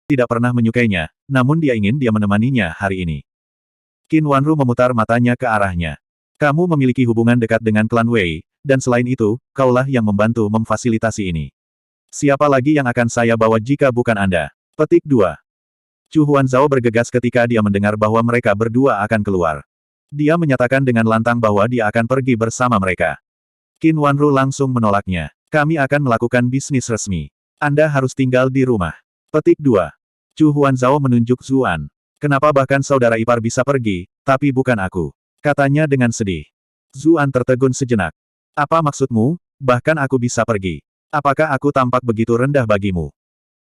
tidak pernah menyukainya, namun dia ingin dia menemaninya hari ini. Qin Wanru memutar matanya ke arahnya. Kamu memiliki hubungan dekat dengan klan Wei, dan selain itu, kaulah yang membantu memfasilitasi ini. Siapa lagi yang akan saya bawa jika bukan Anda? Petik 2. Chu Huanzhao bergegas ketika dia mendengar bahwa mereka berdua akan keluar. Dia menyatakan dengan lantang bahwa dia akan pergi bersama mereka. Qin Wanru langsung menolaknya. Kami akan melakukan bisnis resmi. Anda harus tinggal di rumah. Petik 2. Chu Huanzhao menunjuk Zuan. Kenapa bahkan saudara ipar bisa pergi, tapi bukan aku? Katanya dengan sedih. Zuan tertegun sejenak. Apa maksudmu, bahkan aku bisa pergi? Apakah aku tampak begitu rendah bagimu?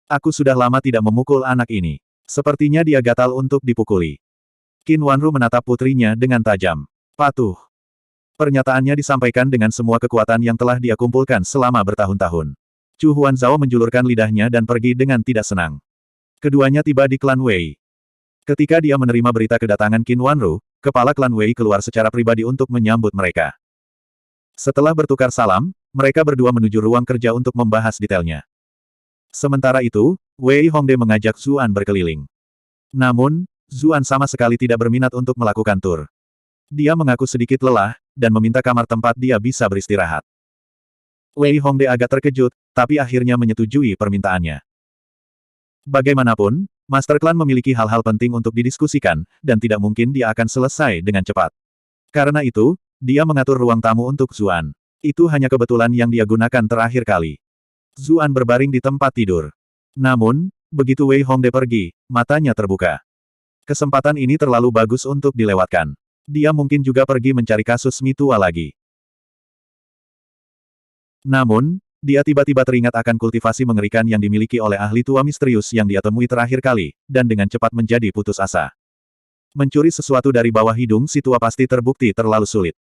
Aku sudah lama tidak memukul anak ini. Sepertinya dia gatal untuk dipukuli. Qin Wanru menatap putrinya dengan tajam. Patuh. Pernyataannya disampaikan dengan semua kekuatan yang telah dia kumpulkan selama bertahun-tahun. Chu Huanzhao menjulurkan lidahnya dan pergi dengan tidak senang. Keduanya tiba di klan Wei. Ketika dia menerima berita kedatangan Qin Wanru, kepala klan Wei keluar secara pribadi untuk menyambut mereka. Setelah bertukar salam, mereka berdua menuju ruang kerja untuk membahas detailnya. Sementara itu, Wei Hongde mengajak Zuan berkeliling. Namun, Zuan sama sekali tidak berminat untuk melakukan tur. Dia mengaku sedikit lelah, dan meminta kamar tempat dia bisa beristirahat. Wei Hongde agak terkejut, tapi akhirnya menyetujui permintaannya. Bagaimanapun, Master Klan memiliki hal-hal penting untuk didiskusikan, dan tidak mungkin dia akan selesai dengan cepat. Karena itu, dia mengatur ruang tamu untuk Zuan. Itu hanya kebetulan yang dia gunakan terakhir kali. Zuan berbaring di tempat tidur. Namun, begitu Wei Hongde pergi, matanya terbuka. Kesempatan ini terlalu bagus untuk dilewatkan. Dia mungkin juga pergi mencari kasus Mi tua lagi. Namun, dia tiba-tiba teringat akan kultivasi mengerikan yang dimiliki oleh ahli tua misterius yang dia temui terakhir kali, dan dengan cepat menjadi putus asa. Mencuri sesuatu dari bawah hidung si tua pasti terbukti terlalu sulit.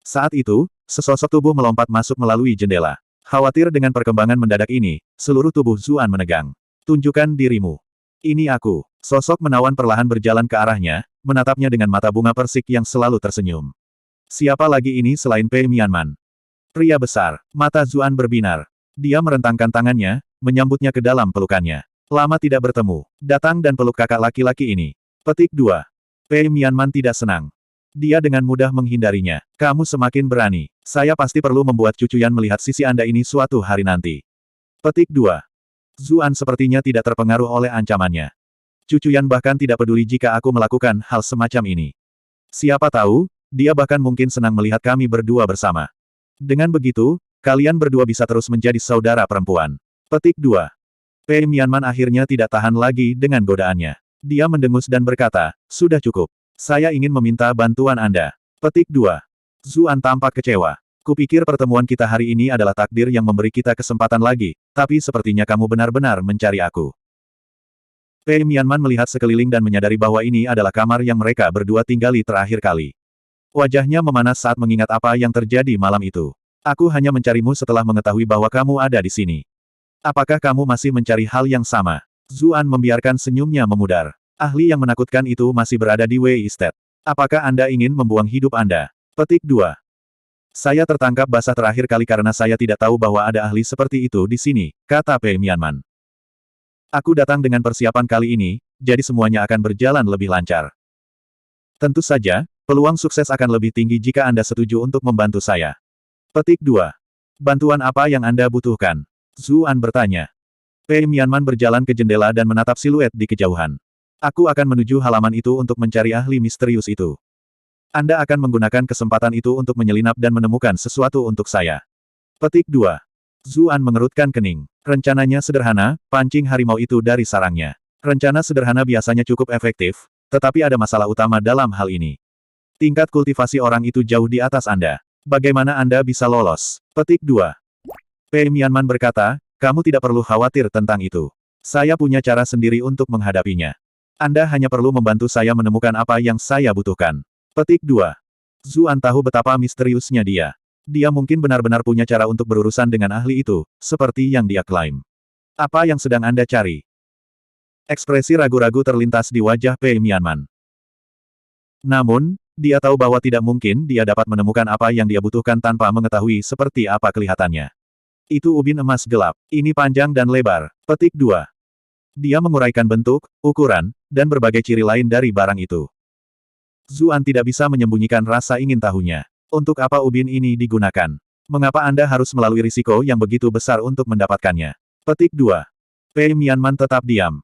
Saat itu, sesosok tubuh melompat masuk melalui jendela. Khawatir dengan perkembangan mendadak ini, seluruh tubuh Zuan menegang. Tunjukkan dirimu. Ini aku. Sosok menawan perlahan berjalan ke arahnya, menatapnya dengan mata bunga persik yang selalu tersenyum. Siapa lagi ini selain Pei Mianman? Pria besar. Mata Zuan berbinar. Dia merentangkan tangannya, menyambutnya ke dalam pelukannya. Lama tidak bertemu. Datang dan peluk kakak laki-laki ini. Petik 2. Pei Mianman tidak senang. Dia dengan mudah menghindarinya. Kamu semakin berani. Saya pasti perlu membuat cucuyan melihat sisi Anda ini suatu hari nanti. Petik 2. Zuan sepertinya tidak terpengaruh oleh ancamannya. Cucuyan bahkan tidak peduli jika aku melakukan hal semacam ini. Siapa tahu, dia bahkan mungkin senang melihat kami berdua bersama. Dengan begitu, kalian berdua bisa terus menjadi saudara perempuan. Petik 2. Pei Mianman akhirnya tidak tahan lagi dengan godaannya. Dia mendengus dan berkata, sudah cukup. Saya ingin meminta bantuan Anda. Petik 2. Zuan tampak kecewa. Kupikir pertemuan kita hari ini adalah takdir yang memberi kita kesempatan lagi, tapi sepertinya kamu benar-benar mencari aku. Pei Mianman melihat sekeliling dan menyadari bahwa ini adalah kamar yang mereka berdua tinggali terakhir kali. Wajahnya memanas saat mengingat apa yang terjadi malam itu. Aku hanya mencarimu setelah mengetahui bahwa kamu ada di sini. Apakah kamu masih mencari hal yang sama? Zuan membiarkan senyumnya memudar. Ahli yang menakutkan itu masih berada di Wei Estate. Apakah Anda ingin membuang hidup Anda? Petik 2. Saya tertangkap basah terakhir kali karena saya tidak tahu bahwa ada ahli seperti itu di sini, kata Pei Mianman. Aku datang dengan persiapan kali ini, jadi semuanya akan berjalan lebih lancar. Tentu saja, peluang sukses akan lebih tinggi jika Anda setuju untuk membantu saya. Petik 2. Bantuan apa yang Anda butuhkan? Zuan bertanya. Pei Mianman berjalan ke jendela dan menatap siluet di kejauhan. Aku akan menuju halaman itu untuk mencari ahli misterius itu. Anda akan menggunakan kesempatan itu untuk menyelinap dan menemukan sesuatu untuk saya. Petik 2. Zuan mengerutkan kening. Rencananya sederhana, pancing harimau itu dari sarangnya. Rencana sederhana biasanya cukup efektif, tetapi ada masalah utama dalam hal ini. Tingkat kultivasi orang itu jauh di atas Anda. Bagaimana Anda bisa lolos? Petik 2. Pei Mianman berkata, kamu tidak perlu khawatir tentang itu. Saya punya cara sendiri untuk menghadapinya. Anda hanya perlu membantu saya menemukan apa yang saya butuhkan. Petik 2. Zuan tahu betapa misteriusnya dia. Dia mungkin benar-benar punya cara untuk berurusan dengan ahli itu, seperti yang dia klaim. Apa yang sedang Anda cari? Ekspresi ragu-ragu terlintas di wajah Pei Mianman. Namun, dia tahu bahwa tidak mungkin dia dapat menemukan apa yang dia butuhkan tanpa mengetahui seperti apa kelihatannya. Itu ubin emas gelap. Ini panjang dan lebar. Petik 2. Dia menguraikan bentuk, ukuran, dan berbagai ciri lain dari barang itu. Zuan tidak bisa menyembunyikan rasa ingin tahunya. Untuk apa ubin ini digunakan? Mengapa Anda harus melalui risiko yang begitu besar untuk mendapatkannya? Petik 2. Pei Mianman tetap diam.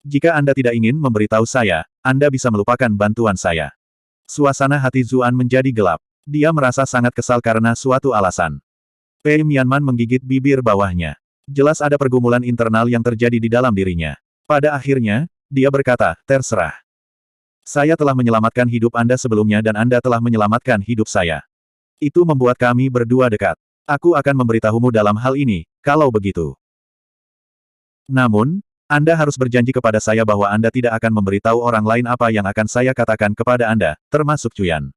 Jika Anda tidak ingin memberitahu saya, Anda bisa melupakan bantuan saya. Suasana hati Zuan menjadi gelap. Dia merasa sangat kesal karena suatu alasan. Pei Mianman menggigit bibir bawahnya. Jelas ada pergumulan internal yang terjadi di dalam dirinya. Pada akhirnya, dia berkata, terserah. Saya telah menyelamatkan hidup Anda sebelumnya dan Anda telah menyelamatkan hidup saya. Itu membuat kami berdua dekat. Aku akan memberitahumu dalam hal ini, kalau begitu. Namun, Anda harus berjanji kepada saya bahwa Anda tidak akan memberitahu orang lain apa yang akan saya katakan kepada Anda, termasuk Cuyan.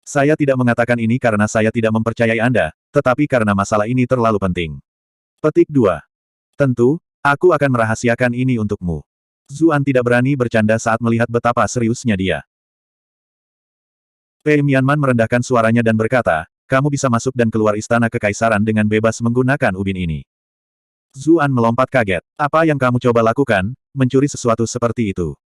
Saya tidak mengatakan ini karena saya tidak mempercayai Anda, tetapi karena masalah ini terlalu penting. Petik 2. Tentu, aku akan merahasiakan ini untukmu. Zuan tidak berani bercanda saat melihat betapa seriusnya dia. Pei Mianman merendahkan suaranya dan berkata, kamu bisa masuk dan keluar istana kekaisaran dengan bebas menggunakan ubin ini. Zuan melompat kaget. Apa yang kamu coba lakukan, mencuri sesuatu seperti itu?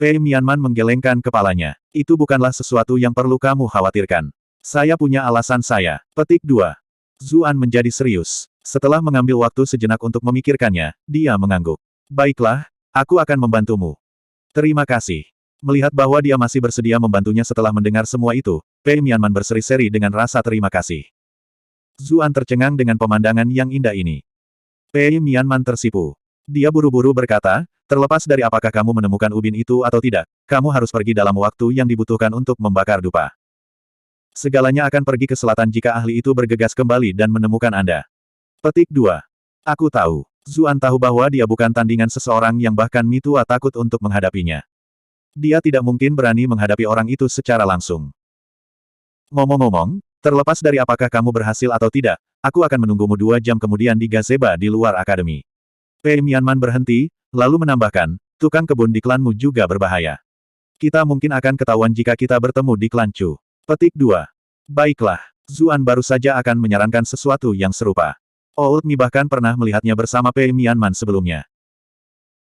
Pei Mianman menggelengkan kepalanya. Itu bukanlah sesuatu yang perlu kamu khawatirkan. Saya punya alasan saya. Petik 2. Zuan menjadi serius. Setelah mengambil waktu sejenak untuk memikirkannya, dia mengangguk. Baiklah, aku akan membantumu. Terima kasih. Melihat bahwa dia masih bersedia membantunya setelah mendengar semua itu, Pei Mianman berseri-seri dengan rasa terima kasih. Zuan tercengang dengan pemandangan yang indah ini. Pei Mianman tersipu. Dia buru-buru berkata, terlepas dari apakah kamu menemukan ubin itu atau tidak, kamu harus pergi dalam waktu yang dibutuhkan untuk membakar dupa. Segalanya akan pergi ke selatan jika ahli itu bergegas kembali dan menemukan Anda. Petik 2. Aku tahu. Zuan tahu bahwa dia bukan tandingan seseorang yang bahkan Mitua takut untuk menghadapinya. Dia tidak mungkin berani menghadapi orang itu secara langsung. Ngomong-ngomong, terlepas dari apakah kamu berhasil atau tidak, aku akan menunggumu 2 jam kemudian di gazebo di luar akademi. Pei Mianman berhenti, lalu menambahkan, tukang kebun di klanmu juga berbahaya. Kita mungkin akan ketahuan jika kita bertemu di klan Chu. Petik 2. Baiklah, Zuan baru saja akan menyarankan sesuatu yang serupa. Old Mi bahkan pernah melihatnya bersama Pei Mianman sebelumnya.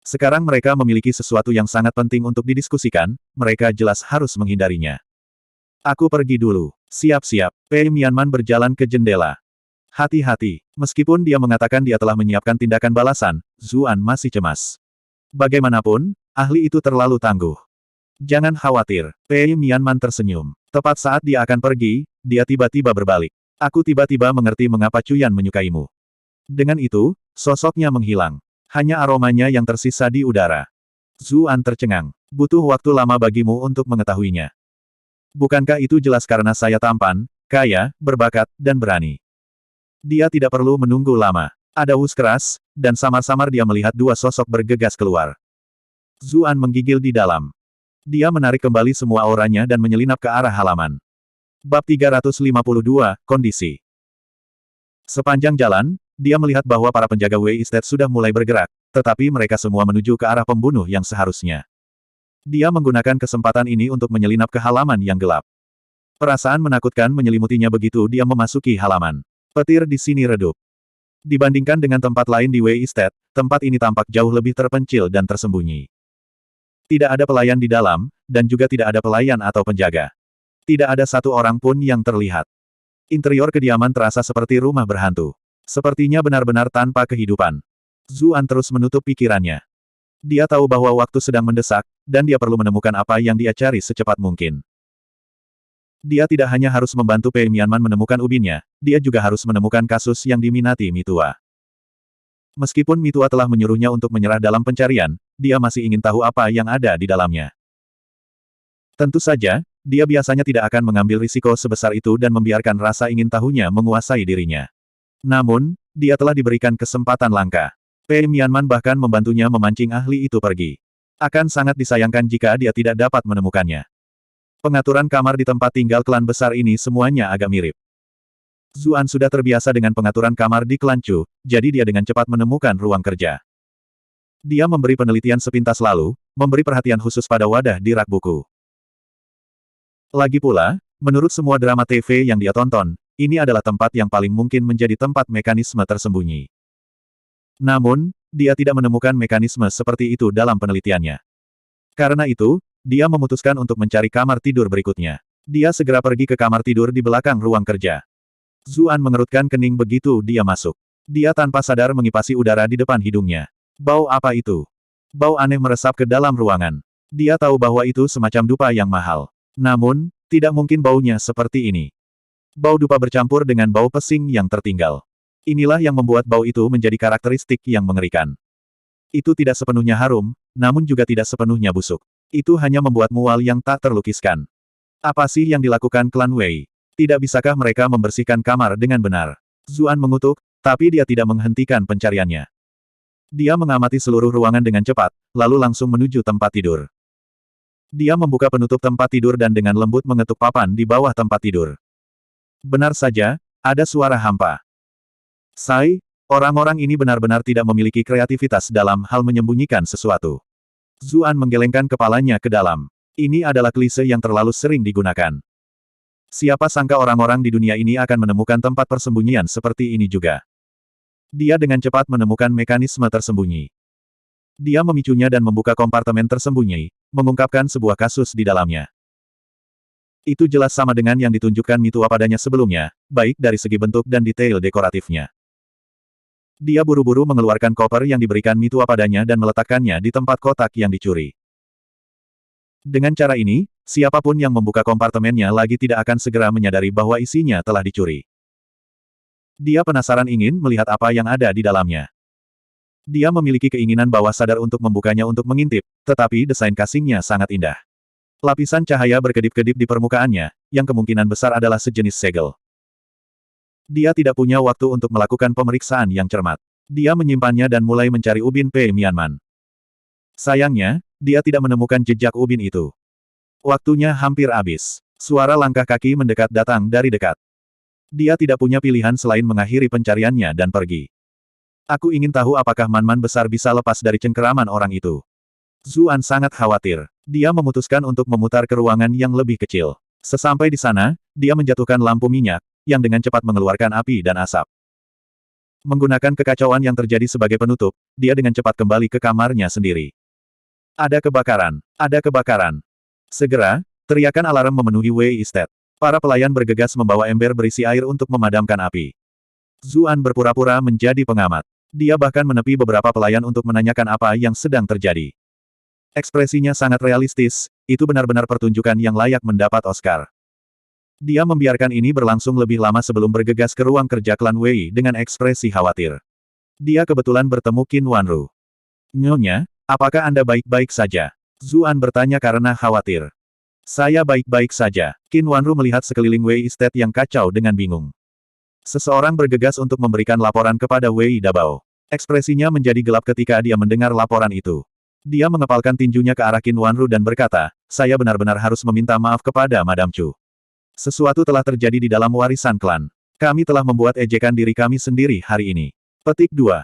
Sekarang mereka memiliki sesuatu yang sangat penting untuk didiskusikan, mereka jelas harus menghindarinya. Aku pergi dulu. Siap-siap, Pei Mianman berjalan ke jendela. Hati-hati, meskipun dia mengatakan dia telah menyiapkan tindakan balasan, Zuan masih cemas. Bagaimanapun, ahli itu terlalu tangguh. Jangan khawatir, Pei Mianman tersenyum. Tepat saat dia akan pergi, dia tiba-tiba berbalik. Aku tiba-tiba mengerti mengapa Cuyan menyukaimu. Dengan itu, sosoknya menghilang. Hanya aromanya yang tersisa di udara. Zuan tercengang. Butuh waktu lama bagimu untuk mengetahuinya. Bukankah itu jelas karena saya tampan, kaya, berbakat, dan berani? Dia tidak perlu menunggu lama. Ada wus keras, dan samar-samar dia melihat 2 sosok bergegas keluar. Zuan menggigil di dalam. Dia menarik kembali semua auranya dan menyelinap ke arah halaman. Bab 352, Kondisi. Sepanjang jalan, dia melihat bahwa para penjaga Wei Estate sudah mulai bergerak, tetapi mereka semua menuju ke arah pembunuh yang seharusnya. Dia menggunakan kesempatan ini untuk menyelinap ke halaman yang gelap. Perasaan menakutkan menyelimutinya begitu dia memasuki halaman. Petir di sini redup. Dibandingkan dengan tempat lain di Wei Estate, tempat ini tampak jauh lebih terpencil dan tersembunyi. Tidak ada pelayan di dalam, dan juga tidak ada pelayan atau penjaga. Tidak ada satu orang pun yang terlihat. Interior kediaman terasa seperti rumah berhantu. Sepertinya benar-benar tanpa kehidupan. Zuan terus menutup pikirannya. Dia tahu bahwa waktu sedang mendesak, dan dia perlu menemukan apa yang dia cari secepat mungkin. Dia tidak hanya harus membantu Pei Mianman menemukan ubinnya, dia juga harus menemukan kasus yang diminati Mitua. Meskipun Mitua telah menyuruhnya untuk menyerah dalam pencarian, dia masih ingin tahu apa yang ada di dalamnya. Tentu saja, dia biasanya tidak akan mengambil risiko sebesar itu dan membiarkan rasa ingin tahunya menguasai dirinya. Namun, dia telah diberikan kesempatan langka. Pei Mianman bahkan membantunya memancing ahli itu pergi. Akan sangat disayangkan jika dia tidak dapat menemukannya. Pengaturan kamar di tempat tinggal klan besar ini semuanya agak mirip. Zuan sudah terbiasa dengan pengaturan kamar di klan Chu, jadi dia dengan cepat menemukan ruang kerja. Dia memberi penelitian sepintas lalu, memberi perhatian khusus pada wadah di rak buku. Lagi pula, menurut semua drama TV yang dia tonton, ini adalah tempat yang paling mungkin menjadi tempat mekanisme tersembunyi. Namun, dia tidak menemukan mekanisme seperti itu dalam penelitiannya. Karena itu, dia memutuskan untuk mencari kamar tidur berikutnya. Dia segera pergi ke kamar tidur di belakang ruang kerja. Zuan mengerutkan kening begitu dia masuk. Dia tanpa sadar mengipasi udara di depan hidungnya. Bau apa itu? Bau aneh meresap ke dalam ruangan. Dia tahu bahwa itu semacam dupa yang mahal. Namun, tidak mungkin baunya seperti ini. Bau dupa bercampur dengan bau pesing yang tertinggal. Inilah yang membuat bau itu menjadi karakteristik yang mengerikan. Itu tidak sepenuhnya harum, namun juga tidak sepenuhnya busuk. Itu hanya membuat mual yang tak terlukiskan. Apa sih yang dilakukan klan Wei? Tidak bisakah mereka membersihkan kamar dengan benar? Zuan mengutuk, tapi dia tidak menghentikan pencariannya. Dia mengamati seluruh ruangan dengan cepat, lalu langsung menuju tempat tidur. Dia membuka penutup tempat tidur dan dengan lembut mengetuk papan di bawah tempat tidur. Benar saja, ada suara hampa. Sai, orang-orang ini benar-benar tidak memiliki kreativitas dalam hal menyembunyikan sesuatu. Zuan menggelengkan kepalanya ke dalam. Ini adalah klise yang terlalu sering digunakan. Siapa sangka orang-orang di dunia ini akan menemukan tempat persembunyian seperti ini juga. Dia dengan cepat menemukan mekanisme tersembunyi. Dia memicunya dan membuka kompartemen tersembunyi, mengungkapkan sebuah kasus di dalamnya. Itu jelas sama dengan yang ditunjukkan Mitua padanya sebelumnya, baik dari segi bentuk dan detail dekoratifnya. Dia buru-buru mengeluarkan koper yang diberikan Mitua padanya dan meletakkannya di tempat kotak yang dicuri. Dengan cara ini, siapapun yang membuka kompartemennya lagi tidak akan segera menyadari bahwa isinya telah dicuri. Dia penasaran ingin melihat apa yang ada di dalamnya. Dia memiliki keinginan bawah sadar untuk membukanya untuk mengintip, tetapi desain casingnya sangat indah. Lapisan cahaya berkedip-kedip di permukaannya, yang kemungkinan besar adalah sejenis segel. Dia tidak punya waktu untuk melakukan pemeriksaan yang cermat. Dia menyimpannya dan mulai mencari ubin Pei Mianman. Sayangnya, dia tidak menemukan jejak ubin itu. Waktunya hampir habis. Suara langkah kaki mendekat datang dari dekat. Dia tidak punya pilihan selain mengakhiri pencariannya dan pergi. Aku ingin tahu apakah Man-Man besar bisa lepas dari cengkeraman orang itu. Zuan sangat khawatir. Dia memutuskan untuk memutar ke ruangan yang lebih kecil. Sesampai di sana, dia menjatuhkan lampu minyak, yang dengan cepat mengeluarkan api dan asap. Menggunakan kekacauan yang terjadi sebagai penutup, dia dengan cepat kembali ke kamarnya sendiri. Ada kebakaran! Ada kebakaran! Segera, teriakan alarm memenuhi Wei Estate. Para pelayan bergegas membawa ember berisi air untuk memadamkan api. Zuan berpura-pura menjadi pengamat. Dia bahkan menepi beberapa pelayan untuk menanyakan apa yang sedang terjadi. Ekspresinya sangat realistis, itu benar-benar pertunjukan yang layak mendapat Oscar. Dia membiarkan ini berlangsung lebih lama sebelum bergegas ke ruang kerja klan Wei dengan ekspresi khawatir. Dia kebetulan bertemu Qin Wanru. Nyonya, apakah Anda baik-baik saja? Zuan bertanya karena khawatir. Saya baik-baik saja. Qin Wanru melihat sekeliling Wei Estate yang kacau dengan bingung. Seseorang bergegas untuk memberikan laporan kepada Wei Dabao. Ekspresinya menjadi gelap ketika dia mendengar laporan itu. Dia mengepalkan tinjunya ke arah Qin Wanru dan berkata, saya benar-benar harus meminta maaf kepada Madam Chu. Sesuatu telah terjadi di dalam warisan klan. Kami telah membuat ejekan diri kami sendiri hari ini. Petik 2.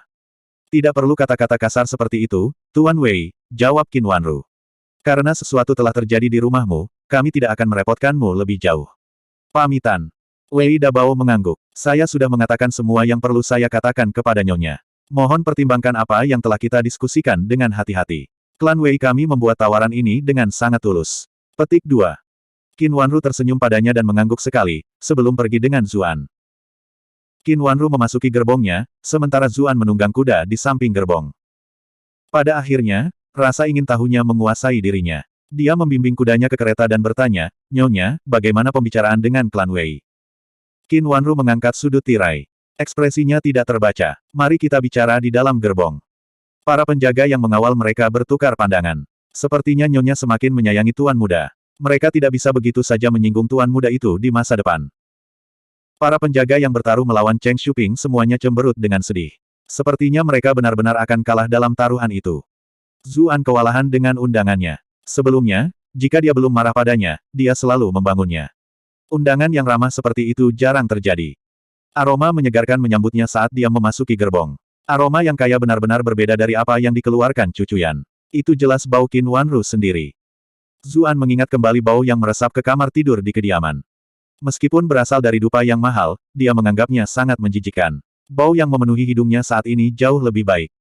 Tidak perlu kata-kata kasar seperti itu, Tuan Wei, jawab Qin Wanru. Karena sesuatu telah terjadi di rumahmu, kami tidak akan merepotkanmu lebih jauh. Pamitan. Wei Dabao mengangguk. Saya sudah mengatakan semua yang perlu saya katakan kepada Nyonya. Mohon pertimbangkan apa yang telah kita diskusikan dengan hati-hati. Klan Wei kami membuat tawaran ini dengan sangat tulus. Petik 2. Qin Wanru tersenyum padanya dan mengangguk sekali, sebelum pergi dengan Zuan. Qin Wanru memasuki gerbongnya, sementara Zuan menunggang kuda di samping gerbong. Pada akhirnya, rasa ingin tahunya menguasai dirinya. Dia membimbing kudanya ke kereta dan bertanya, Nyonya, bagaimana pembicaraan dengan klan Wei? Qin Wanru mengangkat sudut tirai. Ekspresinya tidak terbaca. Mari kita bicara di dalam gerbong. Para penjaga yang mengawal mereka bertukar pandangan. Sepertinya Nyonya semakin menyayangi Tuan Muda. Mereka tidak bisa begitu saja menyinggung Tuan Muda itu di masa depan. Para penjaga yang bertaruh melawan Cheng Shuping semuanya cemberut dengan sedih. Sepertinya mereka benar-benar akan kalah dalam taruhan itu. Zuan kewalahan dengan undangannya. Sebelumnya, jika dia belum marah padanya, dia selalu membangunnya. Undangan yang ramah seperti itu jarang terjadi. Aroma menyegarkan menyambutnya saat dia memasuki gerbong. Aroma yang kaya benar-benar berbeda dari apa yang dikeluarkan Cucuyan. Itu jelas bau Qin Wanru sendiri. Zuan mengingat kembali bau yang meresap ke kamar tidur di kediaman. Meskipun berasal dari dupa yang mahal, dia menganggapnya sangat menjijikkan. Bau yang memenuhi hidungnya saat ini jauh lebih baik.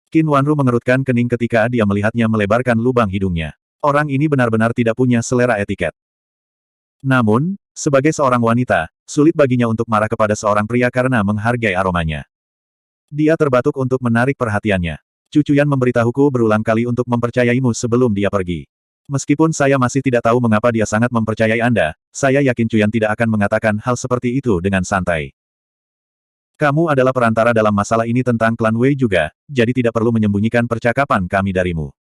Qin Wanru mengerutkan kening ketika dia melihatnya melebarkan lubang hidungnya. Orang ini benar-benar tidak punya selera etiket. Namun, sebagai seorang wanita, sulit baginya untuk marah kepada seorang pria karena menghargai aromanya. Dia terbatuk untuk menarik perhatiannya. Cucuyan memberitahuku berulang kali untuk mempercayaimu sebelum dia pergi. Meskipun saya masih tidak tahu mengapa dia sangat mempercayai Anda, saya yakin Cuyan tidak akan mengatakan hal seperti itu dengan santai. Kamu adalah perantara dalam masalah ini tentang klan Wei juga, jadi tidak perlu menyembunyikan percakapan kami darimu.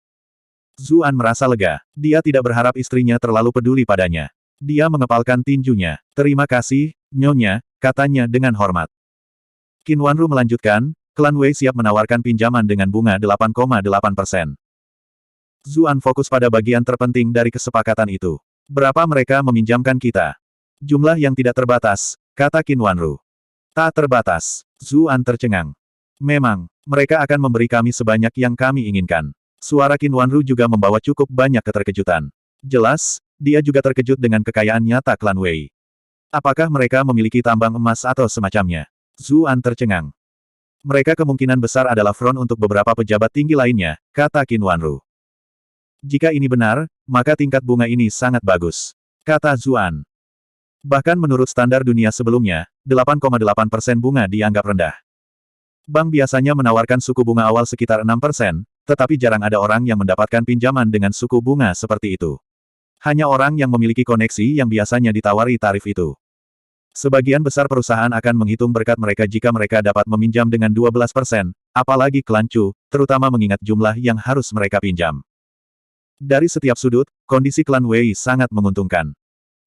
Zuan merasa lega. Dia tidak berharap istrinya terlalu peduli padanya. Dia mengepalkan tinjunya. Terima kasih, Nyonya, katanya dengan hormat. Qin Wanru melanjutkan, klan Wei siap menawarkan pinjaman dengan bunga 8,8%. Zuan fokus pada bagian terpenting dari kesepakatan itu. Berapa mereka meminjamkan kita? Jumlah yang tidak terbatas, kata Qin Wanru. Tak terbatas. Zuan tercengang. Memang, mereka akan memberi kami sebanyak yang kami inginkan. Suara Qin Wanru juga membawa cukup banyak keterkejutan. Jelas, dia juga terkejut dengan kekayaan nyata klan Wei. Apakah mereka memiliki tambang emas atau semacamnya? Zuan tercengang. Mereka kemungkinan besar adalah front untuk beberapa pejabat tinggi lainnya, kata Qin Wanru. Jika ini benar, maka tingkat bunga ini sangat bagus, kata Zuan. Bahkan menurut standar dunia sebelumnya, 8,8% bunga dianggap rendah. Bank biasanya menawarkan suku bunga awal sekitar 6%, tetapi jarang ada orang yang mendapatkan pinjaman dengan suku bunga seperti itu. Hanya orang yang memiliki koneksi yang biasanya ditawari tarif itu. Sebagian besar perusahaan akan menghitung berkat mereka jika mereka dapat meminjam dengan 12%, apalagi klan Chu, terutama mengingat jumlah yang harus mereka pinjam. Dari setiap sudut, kondisi klan Wei sangat menguntungkan.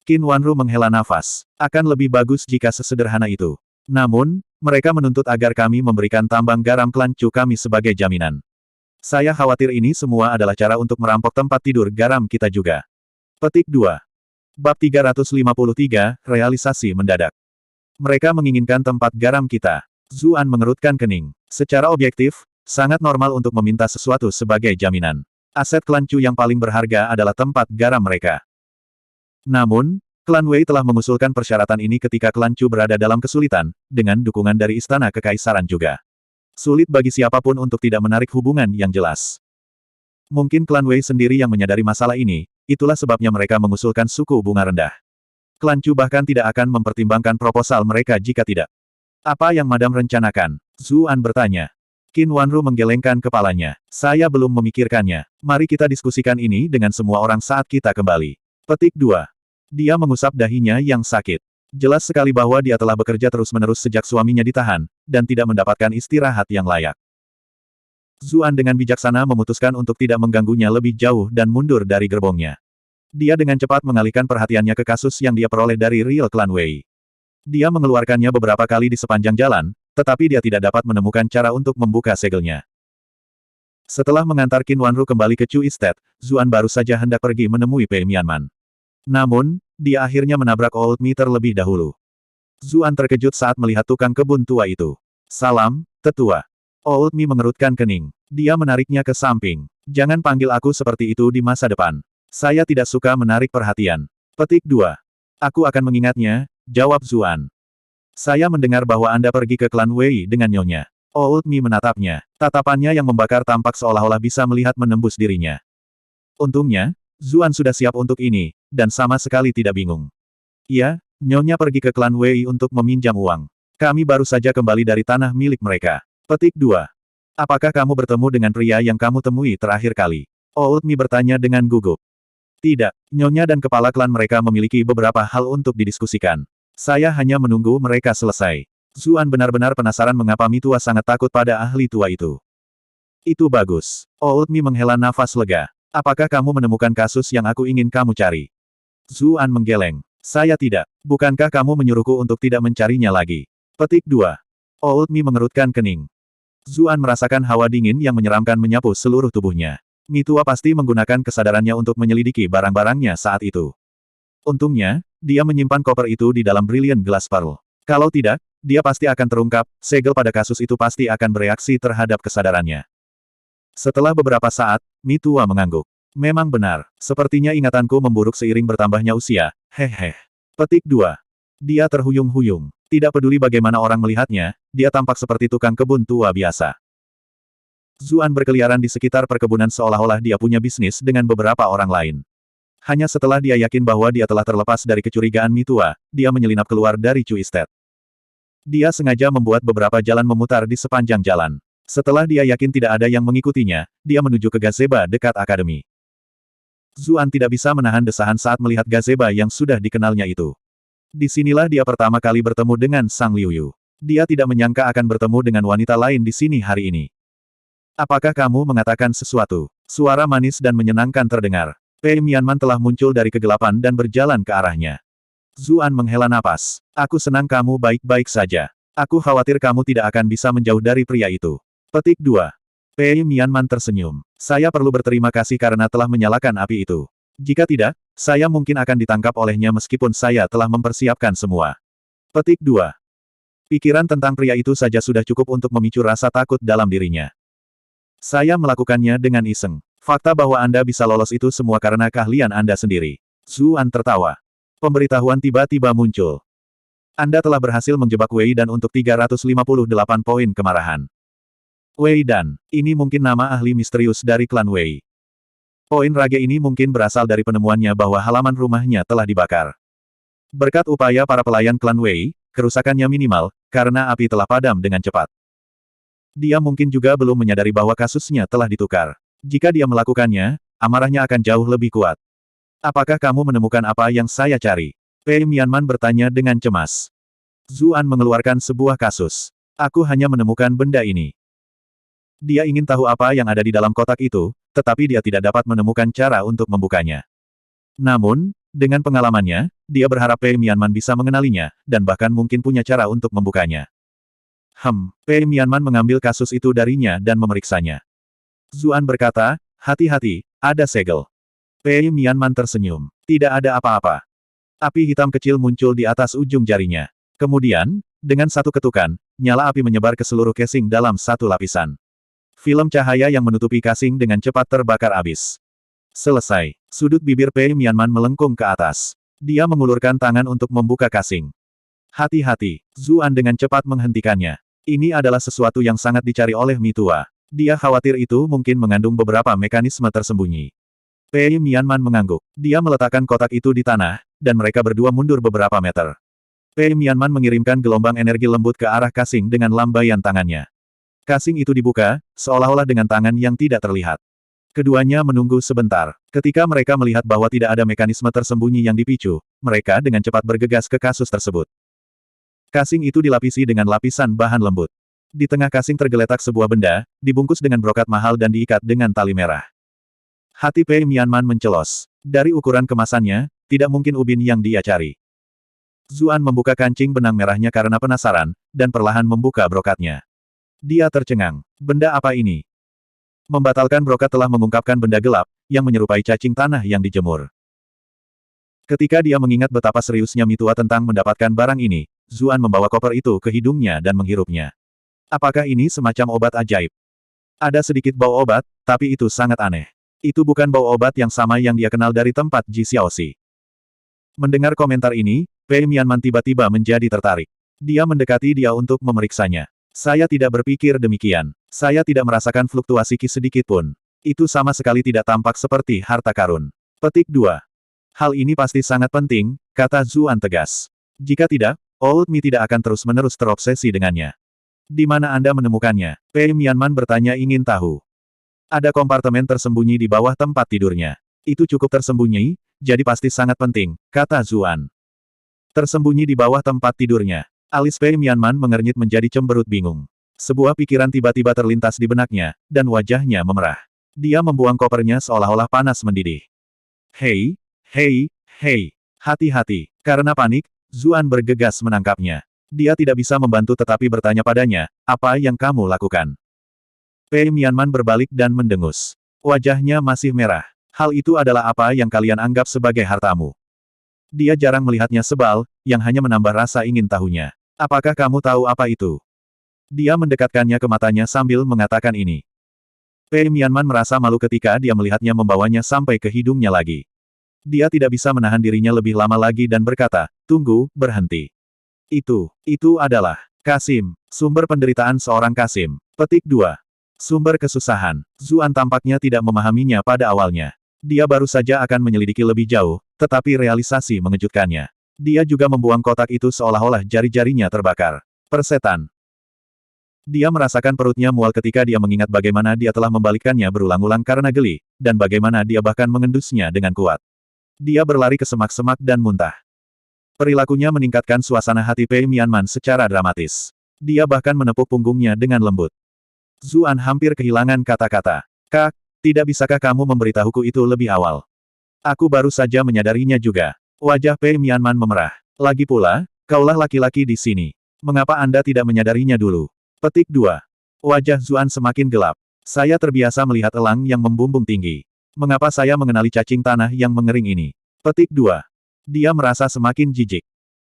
Qin Wanru menghela nafas. Akan lebih bagus jika sesederhana itu. Namun, mereka menuntut agar kami memberikan tambang garam klan Chu kami sebagai jaminan. Saya khawatir ini semua adalah cara untuk merampok tempat tidur garam kita juga. Petik 2. Bab 353, Realisasi Mendadak. Mereka menginginkan tempat garam kita. Zuan mengerutkan kening. Secara objektif, sangat normal untuk meminta sesuatu sebagai jaminan. Aset klan Chu yang paling berharga adalah tempat garam mereka. Namun, klan Wei telah mengusulkan persyaratan ini ketika klan Chu berada dalam kesulitan, dengan dukungan dari Istana Kekaisaran juga. Sulit bagi siapapun untuk tidak menarik hubungan yang jelas. Mungkin klan Wei sendiri yang menyadari masalah ini, itulah sebabnya mereka mengusulkan suku bunga rendah. Klan Chu bahkan tidak akan mempertimbangkan proposal mereka jika tidak. Apa yang Madam rencanakan? Zuan bertanya. Qin Wanru menggelengkan kepalanya. Saya belum memikirkannya. Mari kita diskusikan ini dengan semua orang saat kita kembali. Petik 2. Dia mengusap dahinya yang sakit. Jelas sekali bahwa dia telah bekerja terus-menerus sejak suaminya ditahan, dan tidak mendapatkan istirahat yang layak. Zuan dengan bijaksana memutuskan untuk tidak mengganggunya lebih jauh dan mundur dari gerbongnya. Dia dengan cepat mengalihkan perhatiannya ke kasus yang dia peroleh dari Real Clan Wei. Dia mengeluarkannya beberapa kali di sepanjang jalan, tetapi dia tidak dapat menemukan cara untuk membuka segelnya. Setelah mengantar Qin Wanru kembali ke Chu Estate, Zuan baru saja hendak pergi menemui Pei Mianman. Namun, dia akhirnya menabrak Old Mi terlebih dahulu. Zuan terkejut saat melihat tukang kebun tua itu. Salam, tetua. Old Mi mengerutkan kening. Dia menariknya ke samping. Jangan panggil aku seperti itu di masa depan. Saya tidak suka menarik perhatian. Petik 2. Aku akan mengingatnya, jawab Zuan. Saya mendengar bahwa Anda pergi ke klan Wei dengan Nyonya. Old Mi menatapnya. Tatapannya yang membakar tampak seolah-olah bisa melihat menembus dirinya. Untungnya, Zuan sudah siap untuk ini, dan sama sekali tidak bingung. Iya, Nyonya pergi ke klan Wei untuk meminjam uang. Kami baru saja kembali dari tanah milik mereka. Petik 2. Apakah kamu bertemu dengan pria yang kamu temui terakhir kali? Old Mi bertanya dengan gugup. Tidak, Nyonya dan kepala klan mereka memiliki beberapa hal untuk didiskusikan. Saya hanya menunggu mereka selesai. Zuan benar-benar penasaran mengapa Mi tua sangat takut pada ahli tua itu. Itu bagus. Old Mi menghela nafas lega. Apakah kamu menemukan kasus yang aku ingin kamu cari? Zuan menggeleng. Saya tidak. Bukankah kamu menyuruhku untuk tidak mencarinya lagi? Petik 2. Old Mi mengerutkan kening. Zuan merasakan hawa dingin yang menyeramkan menyapu seluruh tubuhnya. Mi tua pasti menggunakan kesadarannya untuk menyelidiki barang-barangnya saat itu. Untungnya, dia menyimpan koper itu di dalam Brilliant Glass Pearl. Kalau tidak, dia pasti akan terungkap, segel pada kasus itu pasti akan bereaksi terhadap kesadarannya. Setelah beberapa saat, Mi tua mengangguk. Memang benar, sepertinya ingatanku memburuk seiring bertambahnya usia, hehe. Petik 2. Dia terhuyung-huyung. Tidak peduli bagaimana orang melihatnya, dia tampak seperti tukang kebun tua biasa. Zuan berkeliaran di sekitar perkebunan seolah-olah dia punya bisnis dengan beberapa orang lain. Hanya setelah dia yakin bahwa dia telah terlepas dari kecurigaan Mitua, dia menyelinap keluar dari Chu Estate. Dia sengaja membuat beberapa jalan memutar di sepanjang jalan. Setelah dia yakin tidak ada yang mengikutinya, dia menuju ke gazebo dekat akademi. Zuan tidak bisa menahan desahan saat melihat gazebo yang sudah dikenalnya itu. Disinilah dia pertama kali bertemu dengan Sang Liuyu. Dia tidak menyangka akan bertemu dengan wanita lain di sini hari ini. Apakah kamu mengatakan sesuatu? Suara manis dan menyenangkan terdengar. Pei Mianman telah muncul dari kegelapan dan berjalan ke arahnya. Zuan menghela napas. Aku senang kamu baik-baik saja. Aku khawatir kamu tidak akan bisa menjauh dari pria itu. Petik 2. Pei Mianman tersenyum. Saya perlu berterima kasih karena telah menyalakan api itu. Jika tidak, saya mungkin akan ditangkap olehnya meskipun saya telah mempersiapkan semua. Petik 2. Pikiran tentang pria itu saja sudah cukup untuk memicu rasa takut dalam dirinya. Saya melakukannya dengan iseng. Fakta bahwa Anda bisa lolos itu semua karena keahlian Anda sendiri. Zuan tertawa. Pemberitahuan tiba-tiba muncul. Anda telah berhasil menjebak Wei Dan untuk 358 poin kemarahan. Wei Dan, ini mungkin nama ahli misterius dari klan Wei. Poin rage ini mungkin berasal dari penemuannya bahwa halaman rumahnya telah dibakar. Berkat upaya para pelayan klan Wei, kerusakannya minimal, karena api telah padam dengan cepat. Dia mungkin juga belum menyadari bahwa kasusnya telah ditukar. Jika dia melakukannya, amarahnya akan jauh lebih kuat. Apakah kamu menemukan apa yang saya cari? Pei Mianman bertanya dengan cemas. Zuan mengeluarkan sebuah kasus. Aku hanya menemukan benda ini. Dia ingin tahu apa yang ada di dalam kotak itu, tetapi dia tidak dapat menemukan cara untuk membukanya. Namun, dengan pengalamannya, dia berharap Pei Mianman bisa mengenalinya, dan bahkan mungkin punya cara untuk membukanya. Pei Mianman mengambil kasus itu darinya dan memeriksanya. Zuan berkata, hati-hati, ada segel. Pei Mianman tersenyum. Tidak ada apa-apa. Api hitam kecil muncul di atas ujung jarinya. Kemudian, dengan satu ketukan, nyala api menyebar ke seluruh casing dalam satu lapisan. Film cahaya yang menutupi casing dengan cepat terbakar habis. Selesai. Sudut bibir Pei Mianman melengkung ke atas. Dia mengulurkan tangan untuk membuka casing. Hati-hati. Zuan dengan cepat menghentikannya. Ini adalah sesuatu yang sangat dicari oleh Mitua. Dia khawatir itu mungkin mengandung beberapa mekanisme tersembunyi. Pei Mianman mengangguk. Dia meletakkan kotak itu di tanah, dan mereka berdua mundur beberapa meter. Pei Mianman mengirimkan gelombang energi lembut ke arah casing dengan lambaian tangannya. Casing itu dibuka, seolah-olah dengan tangan yang tidak terlihat. Keduanya menunggu sebentar. Ketika mereka melihat bahwa tidak ada mekanisme tersembunyi yang dipicu, mereka dengan cepat bergegas ke kasus tersebut. Casing itu dilapisi dengan lapisan bahan lembut. Di tengah casing tergeletak sebuah benda, dibungkus dengan brokat mahal dan diikat dengan tali merah. Hati Pei Mianman mencelos. Dari ukuran kemasannya, tidak mungkin ubin yang dia cari. Zuan membuka kancing benang merahnya karena penasaran, dan perlahan membuka brokatnya. Dia tercengang. Benda apa ini? Membatalkan brokat telah mengungkapkan benda gelap, yang menyerupai cacing tanah yang dijemur. Ketika dia mengingat betapa seriusnya Mitua tentang mendapatkan barang ini, Zuan membawa koper itu ke hidungnya dan menghirupnya. Apakah ini semacam obat ajaib? Ada sedikit bau obat, tapi itu sangat aneh. Itu bukan bau obat yang sama yang dia kenal dari tempat Ji Xiaoxi. Mendengar komentar ini, Pei Mianman tiba-tiba menjadi tertarik. Dia mendekati dia untuk memeriksanya. Saya tidak berpikir demikian. Saya tidak merasakan fluktuasi ki sedikit pun. Itu sama sekali tidak tampak seperti harta karun. Petik 2. Hal ini pasti sangat penting, kata Zuan tegas. Jika tidak, Old Mi tidak akan terus-menerus terobsesi dengannya. Di mana Anda menemukannya? Pei Mianman bertanya ingin tahu. Ada kompartemen tersembunyi di bawah tempat tidurnya. Itu cukup tersembunyi, jadi pasti sangat penting, kata Zuan. Tersembunyi di bawah tempat tidurnya. Alis Pei Mianman mengernyit menjadi cemberut bingung. Sebuah pikiran tiba-tiba terlintas di benaknya, dan wajahnya memerah. Dia membuang kopernya seolah-olah panas mendidih. Hei, hei, hei, hati-hati. Karena panik, Zuan bergegas menangkapnya. Dia tidak bisa membantu tetapi bertanya padanya, apa yang kamu lakukan? Pei Mianman berbalik dan mendengus. Wajahnya masih merah. Hal itu adalah apa yang kalian anggap sebagai hartamu. Dia jarang melihatnya sebal, yang hanya menambah rasa ingin tahunya. Apakah kamu tahu apa itu? Dia mendekatkannya ke matanya sambil mengatakan ini. Pei Mianman merasa malu ketika dia melihatnya membawanya sampai ke hidungnya lagi. Dia tidak bisa menahan dirinya lebih lama lagi dan berkata, tunggu, berhenti. Itu adalah Kasim, sumber penderitaan seorang Kasim. Petik 2. Sumber kesusahan. Zuan tampaknya tidak memahaminya pada awalnya. Dia baru saja akan menyelidiki lebih jauh, tetapi realisasi mengejutkannya. Dia juga membuang kotak itu seolah-olah jari-jarinya terbakar. Persetan. Dia merasakan perutnya mual ketika dia mengingat bagaimana dia telah membalikkannya berulang-ulang karena geli, dan bagaimana dia bahkan mengendusnya dengan kuat. Dia berlari ke semak-semak dan muntah. Perilakunya meningkatkan suasana hati Pei Mianman secara dramatis. Dia bahkan menepuk punggungnya dengan lembut. Zuan hampir kehilangan kata-kata. Kak, tidak bisakah kamu memberitahuku itu lebih awal? Aku baru saja menyadarinya juga. Wajah Pei Mianman memerah. Lagi pula, kaulah laki-laki di sini. Mengapa Anda tidak menyadarinya dulu? Petik 2. Wajah Zuan semakin gelap. Saya terbiasa melihat elang yang membumbung tinggi. Mengapa saya mengenali cacing tanah yang mengering ini? Petik 2. Dia merasa semakin jijik.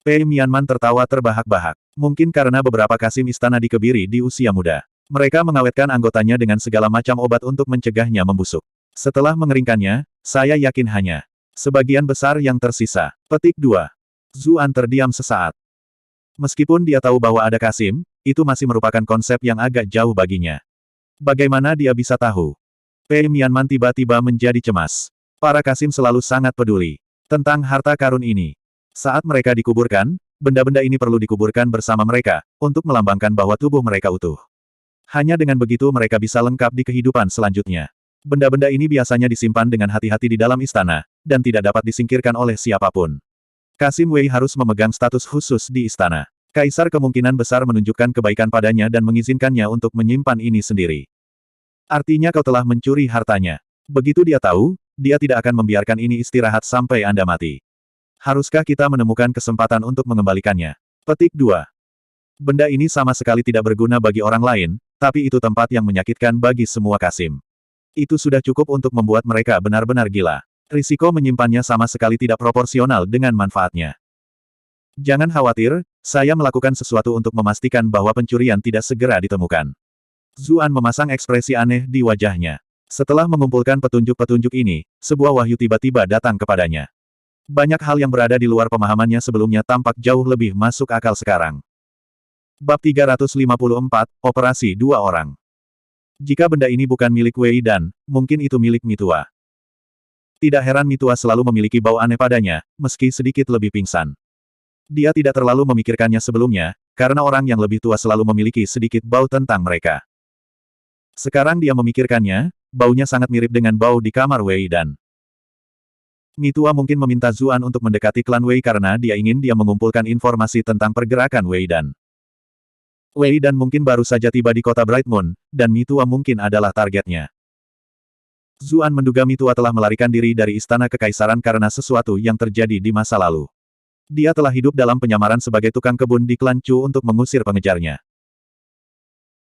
Pei Mianman tertawa terbahak-bahak. Mungkin karena beberapa Kasim istana dikebiri di usia muda. Mereka mengawetkan anggotanya dengan segala macam obat untuk mencegahnya membusuk. Setelah mengeringkannya, saya yakin hanya sebagian besar yang tersisa. Petik 2. Zuan terdiam sesaat. Meskipun dia tahu bahwa ada Kasim, itu masih merupakan konsep yang agak jauh baginya. Bagaimana dia bisa tahu? Pei Mianman tiba-tiba menjadi cemas. Para Kasim selalu sangat peduli tentang harta karun ini. Saat mereka dikuburkan, benda-benda ini perlu dikuburkan bersama mereka, untuk melambangkan bahwa tubuh mereka utuh. Hanya dengan begitu mereka bisa lengkap di kehidupan selanjutnya. Benda-benda ini biasanya disimpan dengan hati-hati di dalam istana, dan tidak dapat disingkirkan oleh siapapun. Kasim Wei harus memegang status khusus di istana. Kaisar kemungkinan besar menunjukkan kebaikan padanya dan mengizinkannya untuk menyimpan ini sendiri. Artinya kau telah mencuri hartanya. Begitu dia tahu, dia tidak akan membiarkan ini istirahat sampai Anda mati. Haruskah kita menemukan kesempatan untuk mengembalikannya? Petik 2. Benda ini sama sekali tidak berguna bagi orang lain, tapi itu tempat yang menyakitkan bagi semua Kasim. Itu sudah cukup untuk membuat mereka benar-benar gila. Risiko menyimpannya sama sekali tidak proporsional dengan manfaatnya. Jangan khawatir, saya melakukan sesuatu untuk memastikan bahwa pencurian tidak segera ditemukan. Zuan memasang ekspresi aneh di wajahnya. Setelah mengumpulkan petunjuk-petunjuk ini, sebuah wahyu tiba-tiba datang kepadanya. Banyak hal yang berada di luar pemahamannya sebelumnya tampak jauh lebih masuk akal sekarang. Bab 354, Operasi Dua Orang. Jika benda ini bukan milik Wei Dan, mungkin itu milik Mitua. Tidak heran Mitua selalu memiliki bau aneh padanya, meski sedikit lebih pingsan. Dia tidak terlalu memikirkannya sebelumnya, karena orang yang lebih tua selalu memiliki sedikit bau tentang mereka. Sekarang dia memikirkannya, baunya sangat mirip dengan bau di kamar Wei Dan. Mitua mungkin meminta Zuan untuk mendekati klan Wei karena dia ingin dia mengumpulkan informasi tentang pergerakan Wei Dan. Wei Dan mungkin baru saja tiba di kota Bright Moon, dan Mitua mungkin adalah targetnya. Zuan menduga Mitua telah melarikan diri dari istana kekaisaran karena sesuatu yang terjadi di masa lalu. Dia telah hidup dalam penyamaran sebagai tukang kebun di klan Chu untuk mengusir pengejarnya.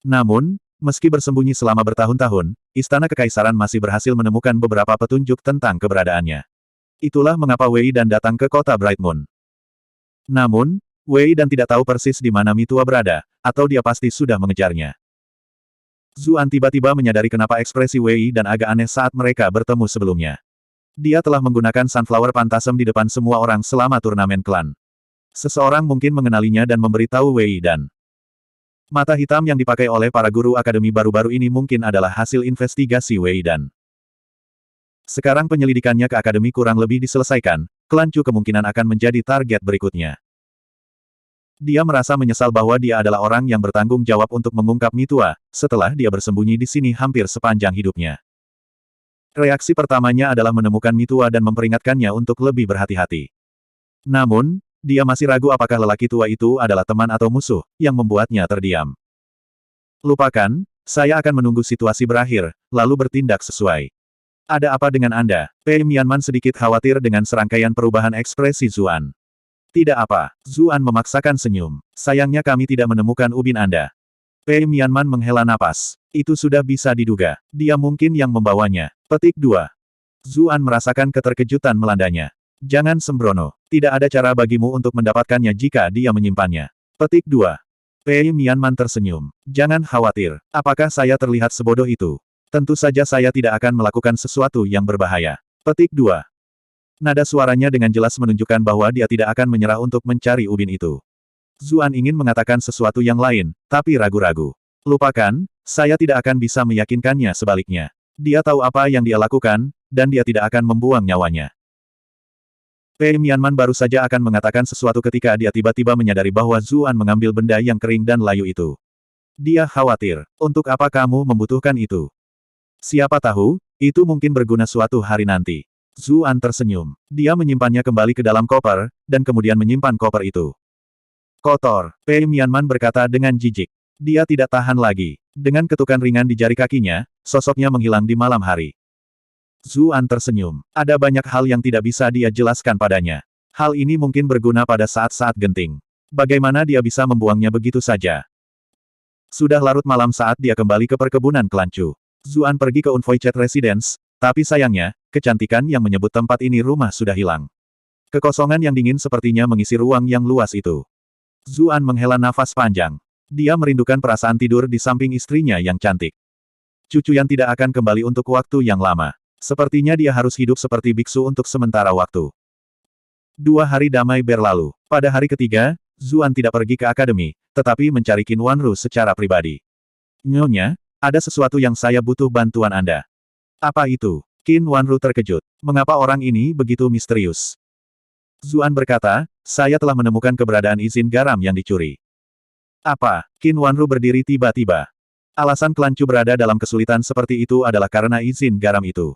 Namun, meski bersembunyi selama bertahun-tahun, istana kekaisaran masih berhasil menemukan beberapa petunjuk tentang keberadaannya. Itulah mengapa Wei Dan datang ke kota Bright Moon. Namun, Wei Dan tidak tahu persis di mana Mitua berada, atau dia pasti sudah mengejarnya. Zuan tiba-tiba menyadari kenapa ekspresi Wei Dan agak aneh saat mereka bertemu sebelumnya. Dia telah menggunakan Sunflower Phantasm di depan semua orang selama turnamen klan. Seseorang mungkin mengenalinya dan memberitahu Wei Dan. Mata hitam yang dipakai oleh para guru akademi baru-baru ini mungkin adalah hasil investigasi Wei Dan. Sekarang penyelidikannya ke akademi kurang lebih diselesaikan, klan Chu kemungkinan akan menjadi target berikutnya. Dia merasa menyesal bahwa dia adalah orang yang bertanggung jawab untuk mengungkap Mitua, setelah dia bersembunyi di sini hampir sepanjang hidupnya. Reaksi pertamanya adalah menemukan Mitua dan memperingatkannya untuk lebih berhati-hati. Namun, dia masih ragu apakah lelaki tua itu adalah teman atau musuh, yang membuatnya terdiam. Lupakan, saya akan menunggu situasi berakhir, lalu bertindak sesuai. Ada apa dengan Anda? Pei Mianman sedikit khawatir dengan serangkaian perubahan ekspresi Zuan. Tidak apa, Zuan memaksakan senyum. Sayangnya kami tidak menemukan ubin Anda. Pei Mianman menghela napas. Itu sudah bisa diduga. Dia mungkin yang membawanya. Petik 2. Zuan merasakan keterkejutan melandanya. Jangan sembrono. Tidak ada cara bagimu untuk mendapatkannya jika dia menyimpannya. Petik 2. Pei Mianman tersenyum. Jangan khawatir. Apakah saya terlihat sebodoh itu? Tentu saja saya tidak akan melakukan sesuatu yang berbahaya. Petik 2. Nada suaranya dengan jelas menunjukkan bahwa dia tidak akan menyerah untuk mencari ubin itu. Zuan ingin mengatakan sesuatu yang lain, tapi ragu-ragu. Lupakan, saya tidak akan bisa meyakinkannya sebaliknya. Dia tahu apa yang dia lakukan, dan dia tidak akan membuang nyawanya. Pei Mianman baru saja akan mengatakan sesuatu ketika dia tiba-tiba menyadari bahwa Zuan mengambil benda yang kering dan layu itu. Dia khawatir, untuk apa kamu membutuhkan itu? Siapa tahu, itu mungkin berguna suatu hari nanti. Zuan tersenyum. Dia menyimpannya kembali ke dalam koper, dan kemudian menyimpan koper itu. Kotor, Pei Mianman berkata dengan jijik. Dia tidak tahan lagi. Dengan ketukan ringan di jari kakinya, sosoknya menghilang di malam hari. Zuan tersenyum. Ada banyak hal yang tidak bisa dia jelaskan padanya. Hal ini mungkin berguna pada saat-saat genting. Bagaimana dia bisa membuangnya begitu saja? Sudah larut malam saat dia kembali ke perkebunan kelancu. Zuan pergi ke Unvoicet Residence, tapi sayangnya, kecantikan yang menyebut tempat ini rumah sudah hilang. Kekosongan yang dingin sepertinya mengisi ruang yang luas itu. Zuan menghela nafas panjang. Dia merindukan perasaan tidur di samping istrinya yang cantik. Cucu yang tidak akan kembali untuk waktu yang lama. Sepertinya dia harus hidup seperti biksu untuk sementara waktu. 2 hari damai berlalu. Pada hari ketiga, Zuan tidak pergi ke akademi, tetapi mencari Qin Wanru secara pribadi. Nyonya, ada sesuatu yang saya butuh bantuan Anda. Apa itu? Qin Wanru terkejut. Mengapa orang ini begitu misterius? Zuan berkata, saya telah menemukan keberadaan izin garam yang dicuri. Apa? Qin Wanru berdiri tiba-tiba. Alasan kelancu berada dalam kesulitan seperti itu adalah karena izin garam itu.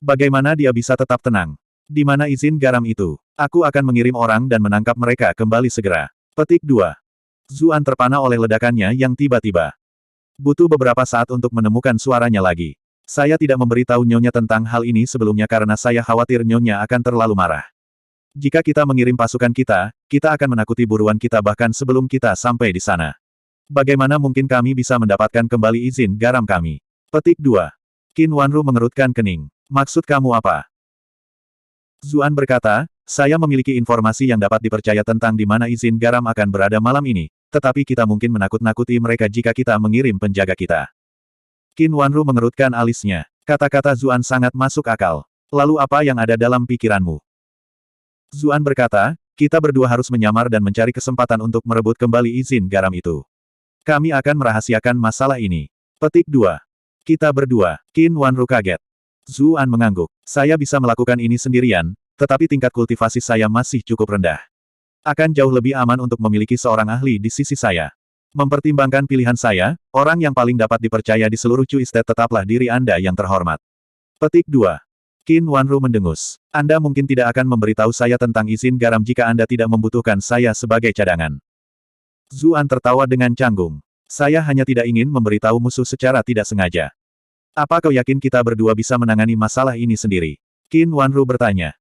Bagaimana dia bisa tetap tenang? Di mana izin garam itu? Aku akan mengirim orang dan menangkap mereka kembali segera. Petik 2. Zuan terpana oleh ledakannya yang tiba-tiba. Butuh beberapa saat untuk menemukan suaranya lagi. Saya tidak memberitahu Nyonya tentang hal ini sebelumnya karena saya khawatir Nyonya akan terlalu marah. Jika kita mengirim pasukan kita, kita akan menakuti buruan kita bahkan sebelum kita sampai di sana. Bagaimana mungkin kami bisa mendapatkan kembali izin garam kami? Petik 2. Qin Wanru mengerutkan kening. Maksud kamu apa? Zuan berkata, saya memiliki informasi yang dapat dipercaya tentang di mana izin garam akan berada malam ini, tetapi kita mungkin menakut-nakuti mereka jika kita mengirim penjaga kita. Qin Wanru mengerutkan alisnya. Kata-kata Zuan sangat masuk akal. Lalu apa yang ada dalam pikiranmu? Zuan berkata, kita berdua harus menyamar dan mencari kesempatan untuk merebut kembali izin garam itu. Kami akan merahasiakan masalah ini. Petik 2. Kita berdua. Qin Wanru kaget. Zuan mengangguk. Saya bisa melakukan ini sendirian, tetapi tingkat kultivasi saya masih cukup rendah. Akan jauh lebih aman untuk memiliki seorang ahli di sisi saya. Mempertimbangkan pilihan saya, orang yang paling dapat dipercaya di seluruh Chu Estate tetaplah diri Anda yang terhormat. Petik 2. Qin Wanru mendengus. Anda mungkin tidak akan memberitahu saya tentang izin garam jika Anda tidak membutuhkan saya sebagai cadangan. Zuan tertawa dengan canggung. Saya hanya tidak ingin memberitahu musuh secara tidak sengaja. Apa kau yakin kita berdua bisa menangani masalah ini sendiri? Qin Wanru bertanya.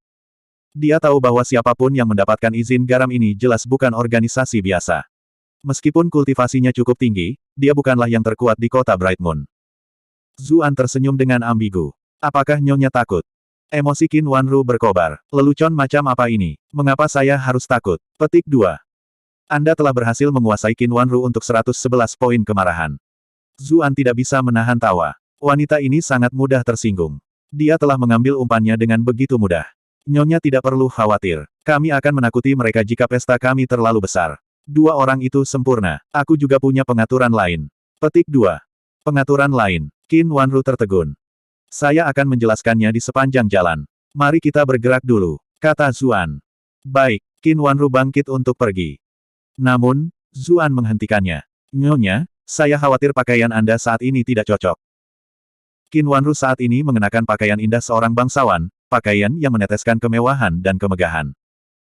Dia tahu bahwa siapapun yang mendapatkan izin garam ini jelas bukan organisasi biasa. Meskipun kultivasinya cukup tinggi, dia bukanlah yang terkuat di kota Bright Moon. Zuan tersenyum dengan ambigu. Apakah Nyonya takut? Emosi Qin Wanru berkobar. Lelucon macam apa ini? Mengapa saya harus takut? Petik 2. Anda telah berhasil menguasai Qin Wanru untuk 111 poin kemarahan. Zuan tidak bisa menahan tawa. Wanita ini sangat mudah tersinggung. Dia telah mengambil umpannya dengan begitu mudah. Nyonya tidak perlu khawatir. Kami akan menakuti mereka jika pesta kami terlalu besar. 2 orang itu sempurna. Aku juga punya pengaturan lain. Petik 2. Pengaturan lain. Qin Wanru tertegun. Saya akan menjelaskannya di sepanjang jalan. Mari kita bergerak dulu, kata Zuan. Baik, Qin Wanru bangkit untuk pergi. Namun, Zuan menghentikannya. Nyonya, saya khawatir pakaian Anda saat ini tidak cocok. Qin Wanru saat ini mengenakan pakaian indah seorang bangsawan, pakaian yang meneteskan kemewahan dan kemegahan.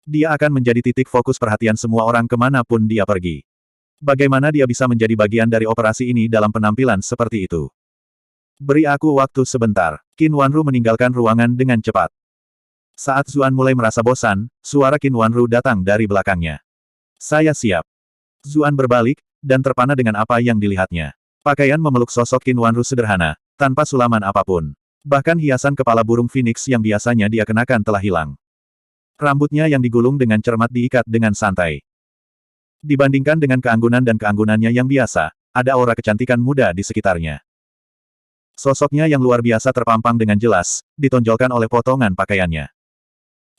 Dia akan menjadi titik fokus perhatian semua orang kemanapun dia pergi. Bagaimana dia bisa menjadi bagian dari operasi ini dalam penampilan seperti itu? Beri aku waktu sebentar. Qin Wanru meninggalkan ruangan dengan cepat. Saat Zuan mulai merasa bosan, suara Qin Wanru datang dari belakangnya. Saya siap. Zuan berbalik, dan terpana dengan apa yang dilihatnya. Pakaian memeluk sosok Qin Wanru sederhana, tanpa sulaman apapun. Bahkan hiasan kepala burung phoenix yang biasanya dia kenakan telah hilang. Rambutnya yang digulung dengan cermat diikat dengan santai. Dibandingkan dengan keanggunan dan keanggunannya yang biasa, ada aura kecantikan muda di sekitarnya. Sosoknya yang luar biasa terpampang dengan jelas, ditonjolkan oleh potongan pakaiannya.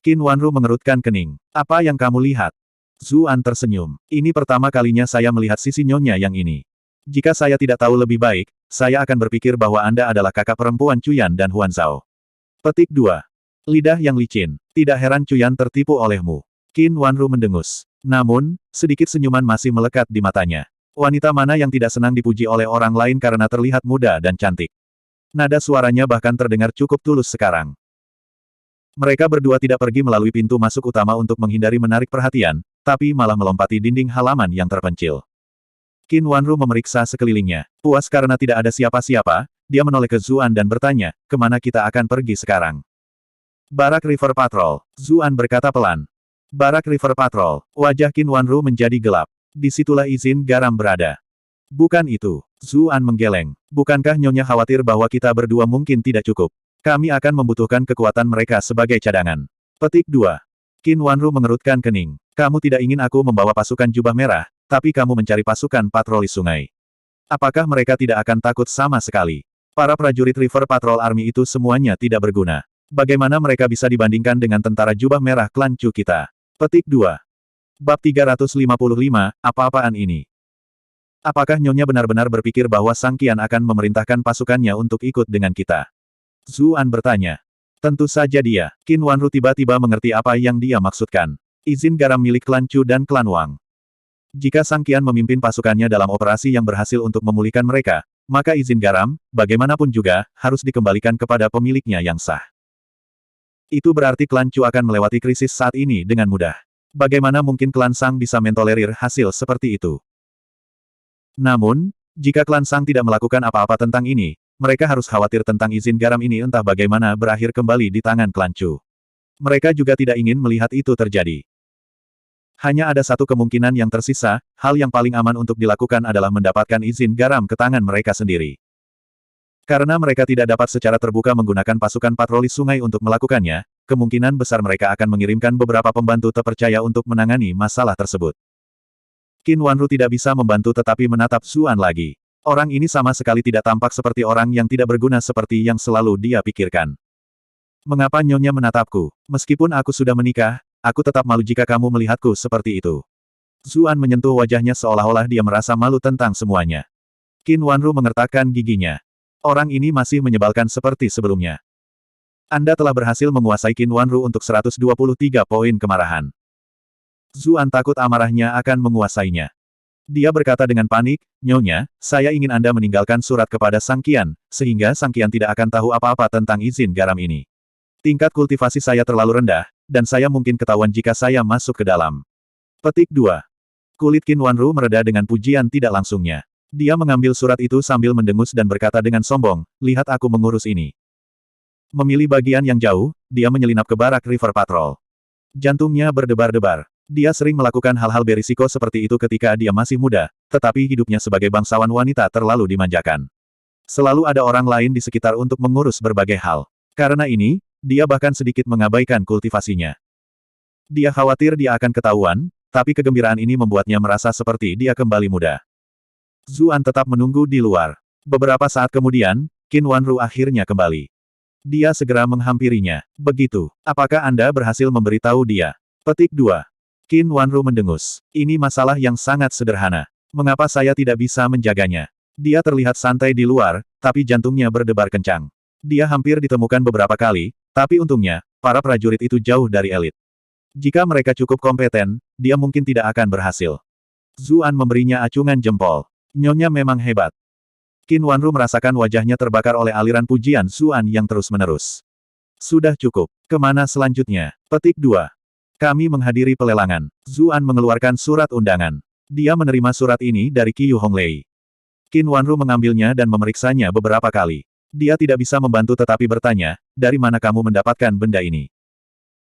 Qin Wanru mengerutkan kening. Apa yang kamu lihat? Zuan tersenyum. Ini pertama kalinya saya melihat sisi nyonya yang ini. Jika saya tidak tahu lebih baik, saya akan berpikir bahwa Anda adalah kakak perempuan Cuyan dan Huan Zhao. Petik 2. Lidah yang licin. Tidak heran Cuyan tertipu olehmu. Qin Wanru mendengus. Namun, sedikit senyuman masih melekat di matanya. Wanita mana yang tidak senang dipuji oleh orang lain karena terlihat muda dan cantik. Nada suaranya bahkan terdengar cukup tulus sekarang. Mereka berdua tidak pergi melalui pintu masuk utama untuk menghindari menarik perhatian, tapi malah melompati dinding halaman yang terpencil. Qin Wanru memeriksa sekelilingnya. Puas karena tidak ada siapa-siapa, dia menoleh ke Zuan dan bertanya, kemana kita akan pergi sekarang? Barak River Patrol. Zuan berkata pelan. Barak River Patrol. Wajah Qin Wanru menjadi gelap. Disitulah izin garam berada. Bukan itu. Zuan menggeleng. Bukankah nyonya khawatir bahwa kita berdua mungkin tidak cukup? Kami akan membutuhkan kekuatan mereka sebagai cadangan. Petik 2. Qin Wanru mengerutkan kening. Kamu tidak ingin aku membawa pasukan jubah merah, tapi kamu mencari pasukan patroli sungai. Apakah mereka tidak akan takut sama sekali? Para prajurit River Patrol Army itu semuanya tidak berguna. Bagaimana mereka bisa dibandingkan dengan tentara jubah merah klan Chu kita? Petik 2. Bab 355, apa-apaan ini? Apakah nyonya benar-benar berpikir bahwa Sang Qian akan memerintahkan pasukannya untuk ikut dengan kita? Zuan bertanya. Tentu saja dia. Qin Wanru tiba-tiba mengerti apa yang dia maksudkan. Izin garam milik klan Chu dan klan Wang. Jika Sang Qian memimpin pasukannya dalam operasi yang berhasil untuk memulihkan mereka, maka izin garam, bagaimanapun juga, harus dikembalikan kepada pemiliknya yang sah. Itu berarti klan Chu akan melewati krisis saat ini dengan mudah. Bagaimana mungkin klan Sang bisa mentolerir hasil seperti itu? Namun, jika klan Sang tidak melakukan apa-apa tentang ini, mereka harus khawatir tentang izin garam ini entah bagaimana berakhir kembali di tangan klan Chu. Mereka juga tidak ingin melihat itu terjadi. Hanya ada satu kemungkinan yang tersisa, hal yang paling aman untuk dilakukan adalah mendapatkan izin garam ke tangan mereka sendiri. Karena mereka tidak dapat secara terbuka menggunakan pasukan patroli sungai untuk melakukannya, kemungkinan besar mereka akan mengirimkan beberapa pembantu terpercaya untuk menangani masalah tersebut. Qin Wanru tidak bisa membantu tetapi menatap Zuan lagi. Orang ini sama sekali tidak tampak seperti orang yang tidak berguna seperti yang selalu dia pikirkan. Mengapa nyonya menatapku? Meskipun aku sudah menikah, aku tetap malu jika kamu melihatku seperti itu. Zuan menyentuh wajahnya seolah-olah dia merasa malu tentang semuanya. Qin Wanru mengertakkan giginya. Orang ini masih menyebalkan seperti sebelumnya. Anda telah berhasil menguasai Qin Wanru untuk 123 poin kemarahan. Zuan takut amarahnya akan menguasainya. Dia berkata dengan panik, Nyonya, saya ingin Anda meninggalkan surat kepada Sang Qian, sehingga Sang Qian tidak akan tahu apa-apa tentang izin garam ini. Tingkat kultivasi saya terlalu rendah, dan saya mungkin ketahuan jika saya masuk ke dalam. Petik 2. Kulit Qin Wanru mereda dengan pujian tidak langsungnya. Dia mengambil surat itu sambil mendengus dan berkata dengan sombong, lihat aku mengurus ini. Memilih bagian yang jauh, dia menyelinap ke barak River Patrol. Jantungnya berdebar-debar. Dia sering melakukan hal-hal berisiko seperti itu ketika dia masih muda, tetapi hidupnya sebagai bangsawan wanita terlalu dimanjakan. Selalu ada orang lain di sekitar untuk mengurus berbagai hal. Karena ini, dia bahkan sedikit mengabaikan kultivasinya. Dia khawatir dia akan ketahuan, tapi kegembiraan ini membuatnya merasa seperti dia kembali muda. Zuan tetap menunggu di luar. Beberapa saat kemudian, Qin Wanru akhirnya kembali. Dia segera menghampirinya. Begitu. Apakah Anda berhasil memberitahu dia? Petik 2. Qin Wanru mendengus. Ini masalah yang sangat sederhana. Mengapa saya tidak bisa menjaganya? Dia terlihat santai di luar, tapi jantungnya berdebar kencang. Dia hampir ditemukan beberapa kali, tapi untungnya, para prajurit itu jauh dari elit. Jika mereka cukup kompeten, dia mungkin tidak akan berhasil. Zuan memberinya acungan jempol. Nyonya memang hebat. Qin Wanru merasakan wajahnya terbakar oleh aliran pujian Zuan yang terus-menerus. Sudah cukup. Kemana selanjutnya? Petik 2. Kami menghadiri pelelangan. Zuan mengeluarkan surat undangan. Dia menerima surat ini dari Qiyu Honglei. Qin Wanru mengambilnya dan memeriksanya beberapa kali. Dia tidak bisa membantu tetapi bertanya, dari mana kamu mendapatkan benda ini?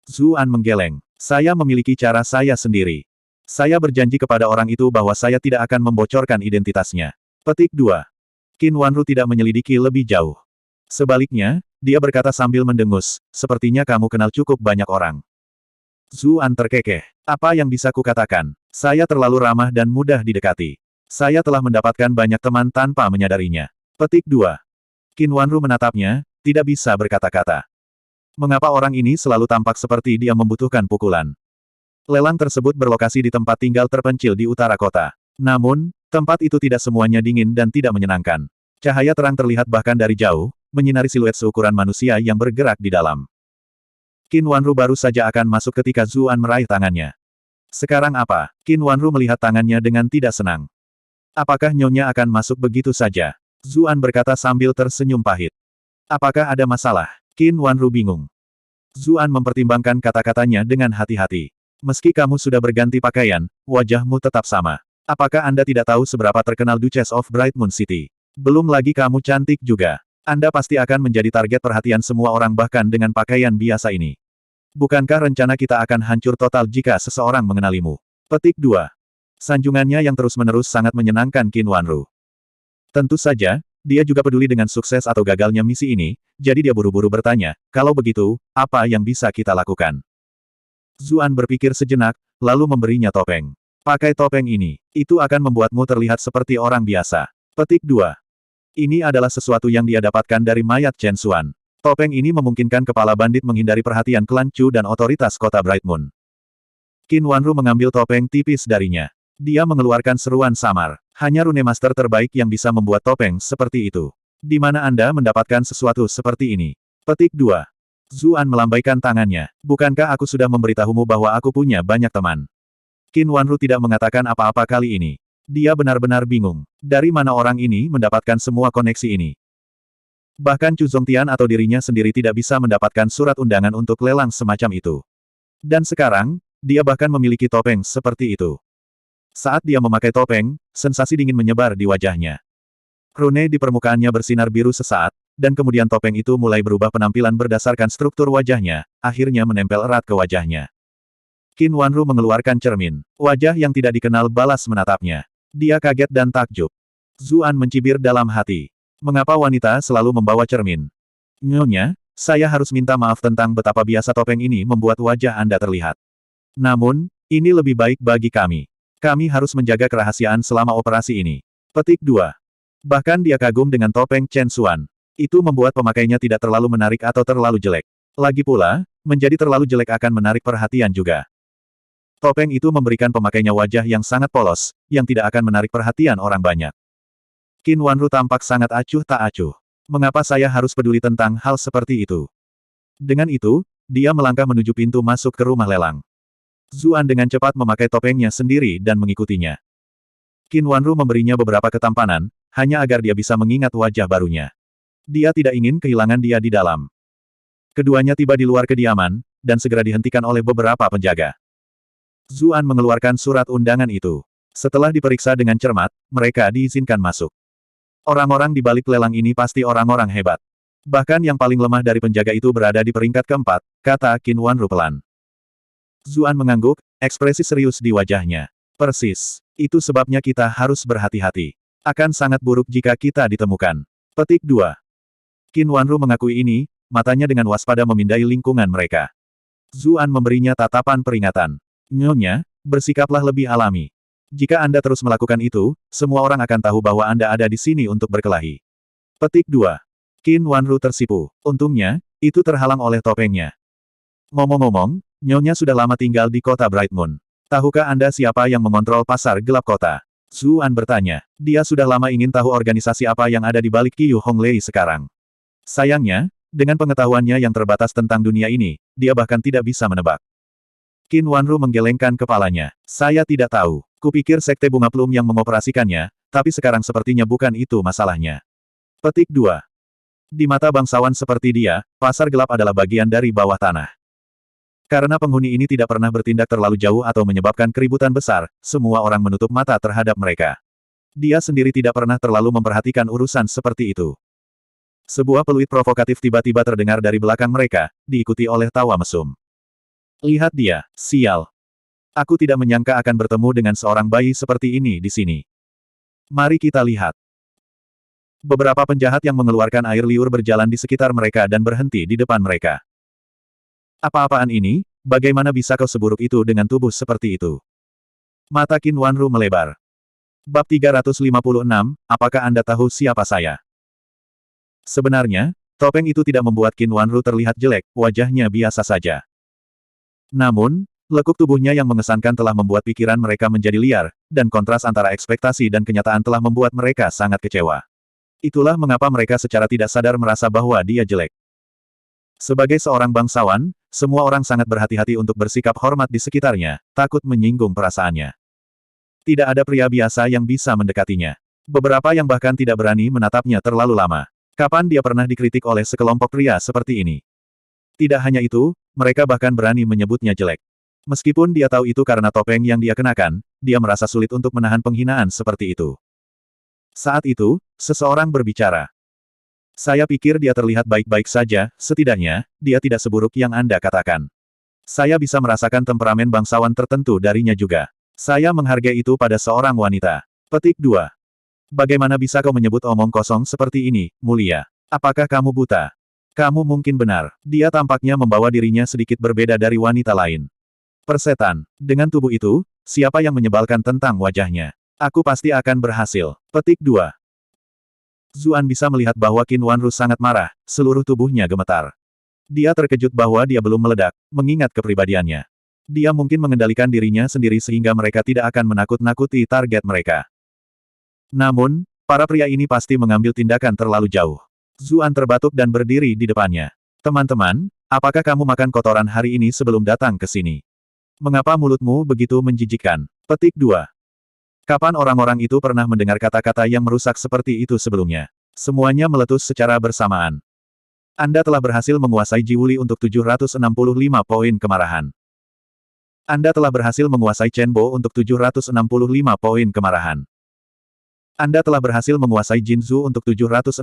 Zuan menggeleng. Saya memiliki cara saya sendiri. Saya berjanji kepada orang itu bahwa saya tidak akan membocorkan identitasnya. Petik 2. Qin Wanru tidak menyelidiki lebih jauh. Sebaliknya, dia berkata sambil mendengus, sepertinya kamu kenal cukup banyak orang. Zuan terkekeh. Apa yang bisa kukatakan? Saya terlalu ramah dan mudah didekati. Saya telah mendapatkan banyak teman tanpa menyadarinya. Petik 2. Qin Wanru menatapnya, tidak bisa berkata-kata. Mengapa orang ini selalu tampak seperti dia membutuhkan pukulan? Lelang tersebut berlokasi di tempat tinggal terpencil di utara kota. Namun, tempat itu tidak semuanya dingin dan tidak menyenangkan. Cahaya terang terlihat bahkan dari jauh, menyinari siluet seukuran manusia yang bergerak di dalam. Qin Wanru baru saja akan masuk ketika Zuan meraih tangannya. Sekarang apa? Qin Wanru melihat tangannya dengan tidak senang. Apakah nyonya akan masuk begitu saja? Zuan berkata sambil tersenyum pahit. Apakah ada masalah? Qin Wanru bingung. Zuan mempertimbangkan kata-katanya dengan hati-hati. Meski kamu sudah berganti pakaian, wajahmu tetap sama. Apakah Anda tidak tahu seberapa terkenal Duchess of Bright Moon City? Belum lagi kamu cantik juga. Anda pasti akan menjadi target perhatian semua orang bahkan dengan pakaian biasa ini. Bukankah rencana kita akan hancur total jika seseorang mengenalimu? Petik 2. Sanjungannya yang terus-menerus sangat menyenangkan Qin Wanru. Tentu saja, dia juga peduli dengan sukses atau gagalnya misi ini, jadi dia buru-buru bertanya, kalau begitu, apa yang bisa kita lakukan? Zuan berpikir sejenak, lalu memberinya topeng. Pakai topeng ini. Itu akan membuatmu terlihat seperti orang biasa. Petik 2. Ini adalah sesuatu yang dia dapatkan dari mayat Chen Xuan. Topeng ini memungkinkan kepala bandit menghindari perhatian klan Chu dan otoritas kota Bright Moon. Qin Wanru mengambil topeng tipis darinya. Dia mengeluarkan seruan samar. Hanya rune master terbaik yang bisa membuat topeng seperti itu. Di mana Anda mendapatkan sesuatu seperti ini? Petik 2. Zuan melambaikan tangannya. Bukankah aku sudah memberitahumu bahwa aku punya banyak teman? Qin Wanru tidak mengatakan apa-apa kali ini. Dia benar-benar bingung. Dari mana orang ini mendapatkan semua koneksi ini? Bahkan Chu Zongtian atau dirinya sendiri tidak bisa mendapatkan surat undangan untuk lelang semacam itu. Dan sekarang, dia bahkan memiliki topeng seperti itu. Saat dia memakai topeng, sensasi dingin menyebar di wajahnya. Rune di permukaannya bersinar biru sesaat, dan kemudian topeng itu mulai berubah penampilan berdasarkan struktur wajahnya, akhirnya menempel erat ke wajahnya. Qin Wanru mengeluarkan cermin. Wajah yang tidak dikenal balas menatapnya. Dia kaget dan takjub. Zuan mencibir dalam hati. Mengapa wanita selalu membawa cermin? Nyonya, saya harus minta maaf tentang betapa biasa topeng ini membuat wajah Anda terlihat. Namun, ini lebih baik bagi kami. Kami harus menjaga kerahasiaan selama operasi ini. Petik 2. Bahkan dia kagum dengan topeng Chen Xuan. Itu membuat pemakainya tidak terlalu menarik atau terlalu jelek. Lagi pula, menjadi terlalu jelek akan menarik perhatian juga. Topeng itu memberikan pemakainya wajah yang sangat polos, yang tidak akan menarik perhatian orang banyak. Qin Wanru tampak sangat acuh tak acuh. Mengapa saya harus peduli tentang hal seperti itu? Dengan itu, dia melangkah menuju pintu masuk ke rumah lelang. Zuan dengan cepat memakai topengnya sendiri dan mengikutinya. Qin Wanru memberinya beberapa ketampanan, hanya agar dia bisa mengingat wajah barunya. Dia tidak ingin kehilangan dia di dalam. Keduanya tiba di luar kediaman, dan segera dihentikan oleh beberapa penjaga. Zuan mengeluarkan surat undangan itu. Setelah diperiksa dengan cermat, mereka diizinkan masuk. Orang-orang di balik lelang ini pasti orang-orang hebat. Bahkan yang paling lemah dari penjaga itu berada di peringkat keempat, kata Qin Wanru pelan. Zuan mengangguk, ekspresi serius di wajahnya. Persis. Itu sebabnya kita harus berhati-hati. Akan sangat buruk jika kita ditemukan. Petik 2. Qin Wanru mengakui ini, matanya dengan waspada memindai lingkungan mereka. Zuan memberinya tatapan peringatan. Nyonya, bersikaplah lebih alami. Jika Anda terus melakukan itu, semua orang akan tahu bahwa Anda ada di sini untuk berkelahi. Petik 2. Qin Wanru tersipu. Untungnya, itu terhalang oleh topengnya. Ngomong-ngomong, Nyonya sudah lama tinggal di kota Bright Moon. Tahukah Anda siapa yang mengontrol pasar gelap kota? Zuan bertanya. Dia sudah lama ingin tahu organisasi apa yang ada di balik Qiyu Honglei sekarang. Sayangnya, dengan pengetahuannya yang terbatas tentang dunia ini, dia bahkan tidak bisa menebak. Qin Wanru menggelengkan kepalanya. Saya tidak tahu. Kupikir sekte bunga plum yang mengoperasikannya, tapi sekarang sepertinya bukan itu masalahnya. Petik 2. Di mata bangsawan seperti dia, pasar gelap adalah bagian dari bawah tanah. Karena penghuni ini tidak pernah bertindak terlalu jauh atau menyebabkan keributan besar, semua orang menutup mata terhadap mereka. Dia sendiri tidak pernah terlalu memperhatikan urusan seperti itu. Sebuah peluit provokatif tiba-tiba terdengar dari belakang mereka, diikuti oleh tawa mesum. Lihat dia, sial. Aku tidak menyangka akan bertemu dengan seorang bayi seperti ini di sini. Mari kita lihat. Beberapa penjahat yang mengeluarkan air liur berjalan di sekitar mereka dan berhenti di depan mereka. Apa-apaan ini? Bagaimana bisa kau seburuk itu dengan tubuh seperti itu? Mata Qin Wanru melebar. Bab 356, apakah Anda tahu siapa saya? Sebenarnya, topeng itu tidak membuat Qin Wanru terlihat jelek, wajahnya biasa saja. Namun, Lekuk tubuhnya yang mengesankan telah membuat pikiran mereka menjadi liar, dan kontras antara ekspektasi dan kenyataan telah membuat mereka sangat kecewa. Itulah mengapa mereka secara tidak sadar merasa bahwa dia jelek. Sebagai seorang bangsawan, semua orang sangat berhati-hati untuk bersikap hormat di sekitarnya, takut menyinggung perasaannya. Tidak ada pria biasa yang bisa mendekatinya. Beberapa yang bahkan tidak berani menatapnya terlalu lama. Kapan dia pernah dikritik oleh sekelompok pria seperti ini? Tidak hanya itu, mereka bahkan berani menyebutnya jelek. Meskipun dia tahu itu karena topeng yang dia kenakan, dia merasa sulit untuk menahan penghinaan seperti itu. Saat itu, seseorang berbicara. Saya pikir dia terlihat baik-baik saja, setidaknya, dia tidak seburuk yang Anda katakan. Saya bisa merasakan temperamen bangsawan tertentu darinya juga. Saya menghargai itu pada seorang wanita. Petik 2. Bagaimana bisa kau menyebut omong kosong seperti ini, mulia? Apakah kamu buta? Kamu mungkin benar. Dia tampaknya membawa dirinya sedikit berbeda dari wanita lain. Persetan. Dengan tubuh itu, siapa yang menyebalkan tentang wajahnya? Aku pasti akan berhasil. Petik 2. Zuan bisa melihat bahwa Qin Wanru sangat marah, seluruh tubuhnya gemetar. Dia terkejut bahwa dia belum meledak, mengingat kepribadiannya. Dia mungkin mengendalikan dirinya sendiri sehingga mereka tidak akan menakut-nakuti target mereka. Namun, para pria ini pasti mengambil tindakan terlalu jauh. Zuan terbatuk dan berdiri di depannya. Teman-teman, apakah kamu makan kotoran hari ini sebelum datang ke sini? Mengapa mulutmu begitu menjijikkan? Petik 2. Kapan orang-orang itu pernah mendengar kata-kata yang merusak seperti itu sebelumnya? Semuanya meletus secara bersamaan. Anda telah berhasil menguasai Jiwuli untuk 765 poin kemarahan. Anda telah berhasil menguasai Chenbo untuk 765 poin kemarahan. Anda telah berhasil menguasai Jinzu untuk 765